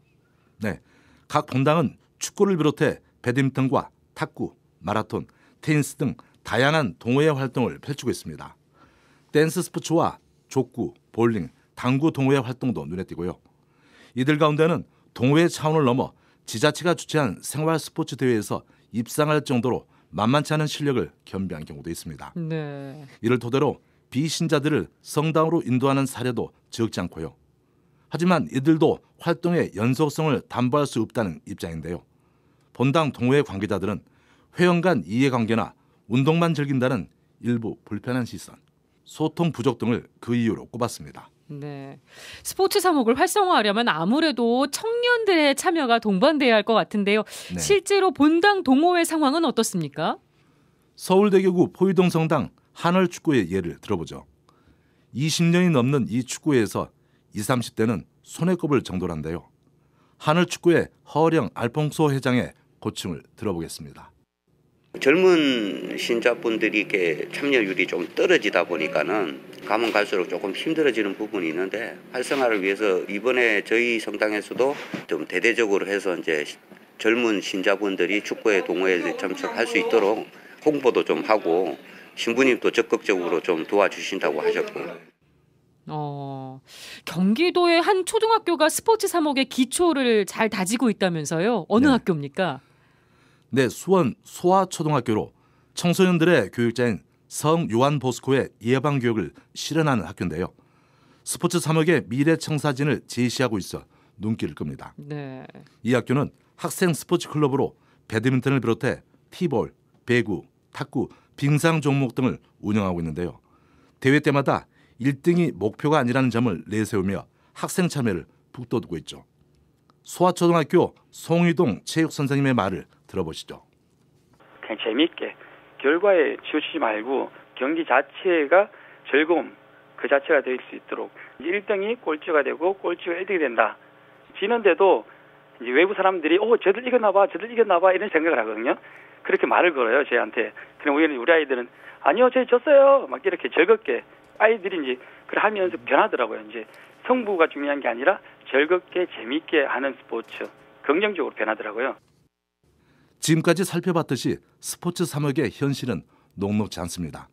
네. 각 본당은 축구를 비롯해 배드민턴과 탁구, 마라톤, 테니스 등 다양한 동호회 활동을 펼치고 있습니다. 댄스 스포츠와 족구, 볼링, 당구 동호회 활동도 눈에 띄고요. 이들 가운데는 동호회 차원을 넘어 지자체가 주최한 생활 스포츠 대회에서 입상할 정도로 만만치 않은 실력을 겸비한 경우도 있습니다. 네. 이를 토대로 비신자들을 성당으로 인도하는 사례도 적지 않고요. 하지만 이들도 활동의 연속성을 담보할 수 없다는 입장인데요. 본당 동호회 관계자들은 회원 간 이해관계나 운동만 즐긴다는 일부 불편한 시선, 소통 부족 등을 그 이유로 꼽았습니다. 네, 스포츠 사목을 활성화하려면 아무래도 청년들의 참여가 동반돼야 할 것 같은데요. 네. 실제로 본당 동호회 상황은 어떻습니까? 서울대교구 포유동 성당 한월축구의 예를 들어보죠. 20년이 넘는 이 축구회에서 20, 30대는 손에 꼽을 정도란데요. 한월축구의 허령 알퐁소 회장의 고충을 들어보겠습니다. 젊은 신자분들이 이렇게 참여율이 좀 떨어지다 보니까는 가면 갈수록 조금 힘들어지는 부분이 있는데, 활성화를 위해서 이번에 저희 성당에서도 좀 대대적으로 해서 이제 젊은 신자분들이 축구회 동호회에 참석할 수 있도록 홍보도 좀 하고, 신부님도 적극적으로 좀 도와주신다고 하셨고. 경기도의 한 초등학교가 스포츠 사목의 기초를 잘 다지고 있다면서요? 어느 학교입니까? 네, 수원 소아초등학교로 청소년들의 교육자인 성 요한 보스코의 예방 교육을 실현하는 학교인데요. 스포츠 사목의 미래 청사진을 제시하고 있어 눈길을 끕니다. 네. 이 학교는 학생 스포츠 클럽으로 배드민턴을 비롯해 티볼, 배구, 탁구, 빙상 종목 등을 운영하고 있는데요. 대회 때마다 1등이 목표가 아니라는 점을 내세우며 학생 참여를 북돋우고 있죠. 소아초등학교 송희동 체육선생님의 말을 들어보시죠. 그냥 재미있게 결과에 치우치지 말고 경기 자체가 즐거움 그 자체가 될 수 있도록 1등이 꼴찌가 되고 꼴찌가 1등이 된다. 지는데도 이제 외부 사람들이 쟤들 이겼나 봐 이런 생각을 하거든요. 그렇게 말을 걸어요 저희한테. 그럼 우리 아이들은 아니요 저희 졌어요 막 이렇게 즐겁게 아이들이 이제 그걸 하면서 변하더라고요. 이제 성부가 중요한 게 아니라 즐겁게 재미있게 하는 스포츠 긍정적으로 변하더라고요. 지금까지 살펴봤듯이 스포츠 사목의 현실은 녹록지 않습니다.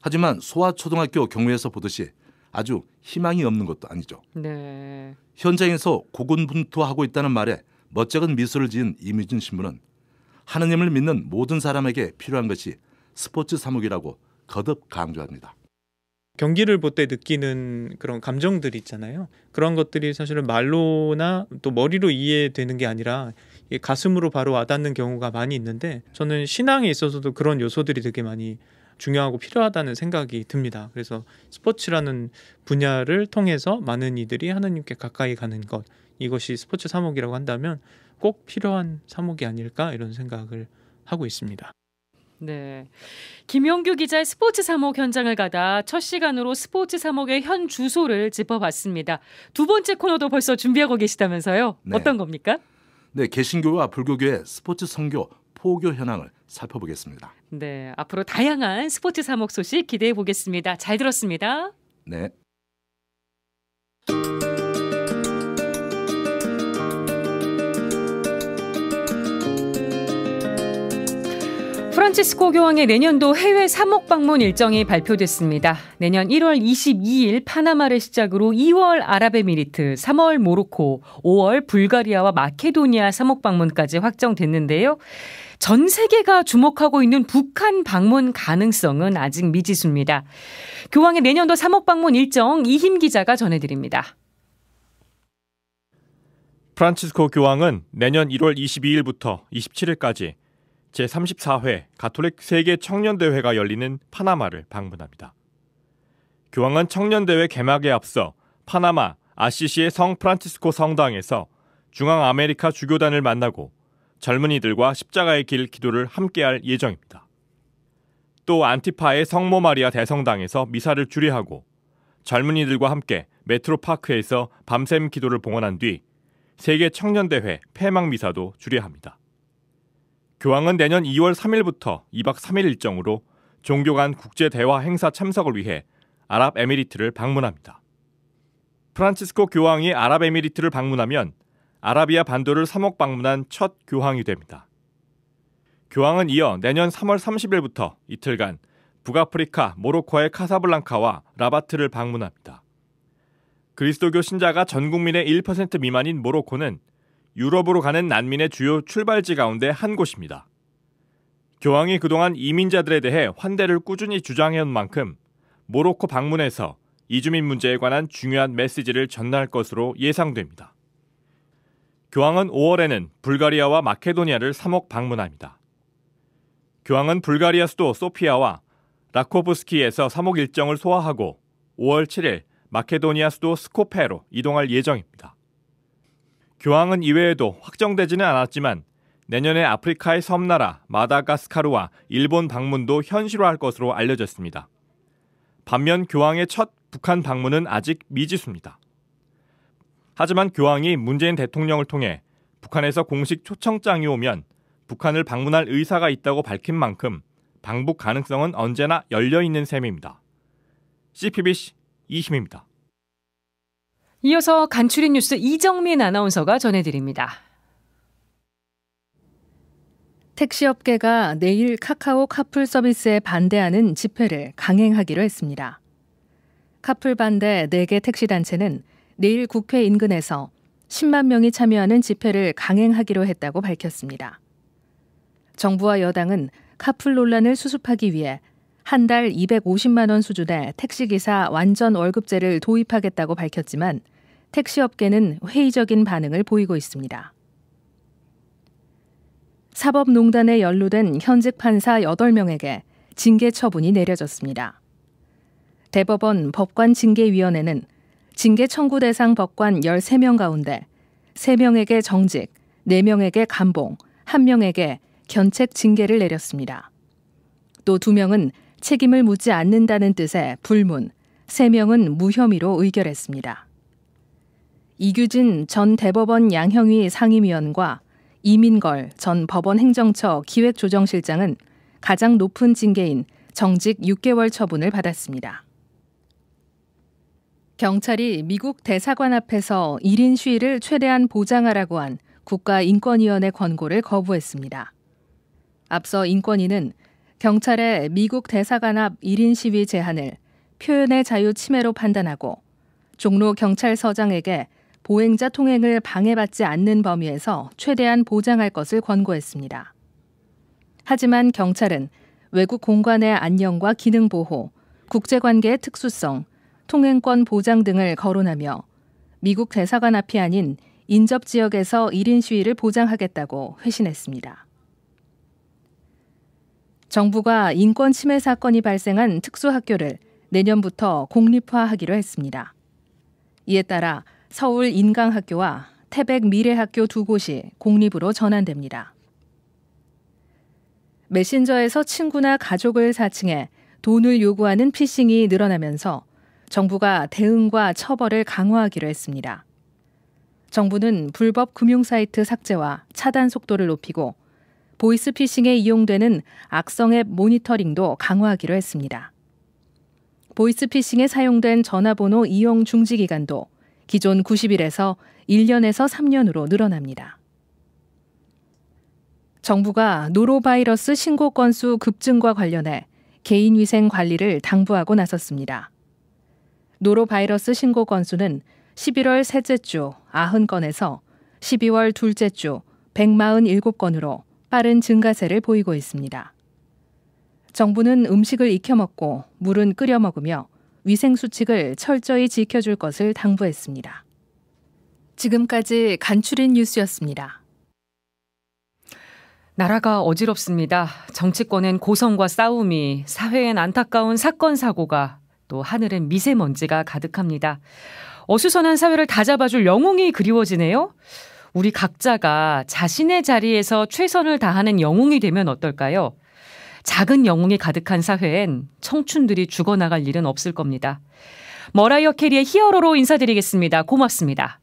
하지만 소아초등학교 경우에서 보듯이 아주 희망이 없는 것도 아니죠. 네. 현장에서 고군분투하고 있다는 말에 멋쩍은 미소를 지은 이미준 신부는 하느님을 믿는 모든 사람에게 필요한 것이 스포츠 사목이라고 거듭 강조합니다. 경기를 볼 때 느끼는 그런 감정들이 있잖아요. 그런 것들이 사실은 말로나 또 머리로 이해되는 게 아니라 가슴으로 바로 와닿는 경우가 많이 있는데, 저는 신앙에 있어서도 그런 요소들이 되게 많이 중요하고 필요하다는 생각이 듭니다. 그래서 스포츠라는 분야를 통해서 많은 이들이 하나님께 가까이 가는 것, 이것이 스포츠 사목이라고 한다면 꼭 필요한 사목이 아닐까 이런 생각을 하고 있습니다. 네, 김용규 기자의 스포츠 사목 현장을 가다 첫 시간으로 스포츠 사목의 현 주소를 짚어봤습니다. 두 번째 코너도 벌써 준비하고 계시다면서요? 네. 어떤 겁니까? 네, 개신교와 불교교의 스포츠 선교, 포교 현황을 살펴보겠습니다. 네, 앞으로 다양한 스포츠 사목 소식 기대해 보겠습니다. 잘 들었습니다. 네. 프란치스코 교황의 내년도 해외 사목 방문 일정이 발표됐습니다. 내년 1월 22일 파나마를 시작으로 2월 아랍에미리트, 3월 모로코, 5월 불가리아와 마케도니아 사목 방문까지 확정됐는데요. 전 세계가 주목하고 있는 북한 방문 가능성은 아직 미지수입니다. 교황의 내년도 사목 방문 일정 이힘 기자가 전해드립니다. 프란치스코 교황은 내년 1월 22일부터 27일까지 제34회 가톨릭 세계 청년대회가 열리는 파나마를 방문합니다. 교황은 청년대회 개막에 앞서 파나마 아시시의 성 프란치스코 성당에서 중앙아메리카 주교단을 만나고 젊은이들과 십자가의 길 기도를 함께할 예정입니다. 또 안티파의 성모 마리아 대성당에서 미사를 주례하고 젊은이들과 함께 메트로파크에서 밤샘 기도를 봉헌한 뒤 세계 청년대회 폐막 미사도 주례합니다. 교황은 내년 2월 3일부터 2박 3일 일정으로 종교 간 국제 대화 행사 참석을 위해 아랍에미리트를 방문합니다. 프란치스코 교황이 아랍에미리트를 방문하면 아라비아 반도를 사목 방문한 첫 교황이 됩니다. 교황은 이어 내년 3월 30일부터 이틀간 북아프리카 모로코의 카사블랑카와 라바트를 방문합니다. 그리스도교 신자가 전 국민의 1% 미만인 모로코는 유럽으로 가는 난민의 주요 출발지 가운데 한 곳입니다. 교황이 그동안 이민자들에 대해 환대를 꾸준히 주장해온 만큼 모로코 방문에서 이주민 문제에 관한 중요한 메시지를 전할 것으로 예상됩니다. 교황은 5월에는 불가리아와 마케도니아를 사목 방문합니다. 교황은 불가리아 수도 소피아와 라코브스키에서 사목 일정을 소화하고 5월 7일 마케도니아 수도 스코페로 이동할 예정입니다. 교황은 이외에도 확정되지는 않았지만 내년에 아프리카의 섬나라 마다가스카르와 일본 방문도 현실화할 것으로 알려졌습니다. 반면 교황의 첫 북한 방문은 아직 미지수입니다. 하지만 교황이 문재인 대통령을 통해 북한에서 공식 초청장이 오면 북한을 방문할 의사가 있다고 밝힌 만큼 방북 가능성은 언제나 열려있는 셈입니다. CPBC 이힘입니다. 이어서 간추린 뉴스 이정민 아나운서가 전해드립니다. 택시업계가 내일 카카오 카풀 서비스에 반대하는 집회를 강행하기로 했습니다. 카풀 반대 4개 택시단체는 내일 국회 인근에서 10만 명이 참여하는 집회를 강행하기로 했다고 밝혔습니다. 정부와 여당은 카풀 논란을 수습하기 위해 한 달 250만 원 수준의 택시기사 완전 월급제를 도입하겠다고 밝혔지만 택시업계는 회의적인 반응을 보이고 있습니다. 사법농단에 연루된 현직 판사 8명에게 징계 처분이 내려졌습니다. 대법원 법관징계위원회는 징계 청구 대상 법관 13명 가운데 3명에게 정직, 4명에게 감봉, 1명에게 견책 징계를 내렸습니다. 또 2명은 책임을 묻지 않는다는 뜻의 불문, 3명은 무혐의로 의결했습니다. 이규진 전 대법원 양형위 상임위원과 이민걸 전 법원 행정처 기획조정실장은 가장 높은 징계인 정직 6개월 처분을 받았습니다. 경찰이 미국 대사관 앞에서 1인 시위를 최대한 보장하라고 한 국가인권위원회 권고를 거부했습니다. 앞서 인권위는 경찰의 미국 대사관 앞 1인 시위 제한을 표현의 자유 침해로 판단하고 종로 경찰서장에게 보행자 통행을 방해받지 않는 범위에서 최대한 보장할 것을 권고했습니다. 하지만 경찰은 외국 공간의 안녕과 기능 보호, 국제관계의 특수성, 통행권 보장 등을 거론하며 미국 대사관 앞이 아닌 인접 지역에서 1인 시위를 보장하겠다고 회신했습니다. 정부가 인권 침해 사건이 발생한 특수학교를 내년부터 공립화하기로 했습니다. 이에 따라 서울 인강학교와 태백 미래학교 2곳이 공립으로 전환됩니다. 메신저에서 친구나 가족을 사칭해 돈을 요구하는 피싱이 늘어나면서 정부가 대응과 처벌을 강화하기로 했습니다. 정부는 불법 금융사이트 삭제와 차단 속도를 높이고 보이스피싱에 이용되는 악성 앱 모니터링도 강화하기로 했습니다. 보이스피싱에 사용된 전화번호 이용 중지기간도 기존 90일에서 1년에서 3년으로 늘어납니다. 정부가 노로바이러스 신고 건수 급증과 관련해 개인위생 관리를 당부하고 나섰습니다. 노로바이러스 신고 건수는 11월 셋째 주 90건에서 12월 둘째 주 147건으로 빠른 증가세를 보이고 있습니다. 정부는 음식을 익혀 먹고 물은 끓여 먹으며 위생수칙을 철저히 지켜줄 것을 당부했습니다. 지금까지 간추린 뉴스였습니다. 나라가 어지럽습니다. 정치권엔 고성과 싸움이, 사회엔 안타까운 사건 사고가, 또 하늘엔 미세먼지가 가득합니다. 어수선한 사회를 다잡아줄 영웅이 그리워지네요. 우리 각자가 자신의 자리에서 최선을 다하는 영웅이 되면 어떨까요? 작은 영웅이 가득한 사회엔 청춘들이 죽어나갈 일은 없을 겁니다. 머라이어 캐리의 히어로로 인사드리겠습니다. 고맙습니다.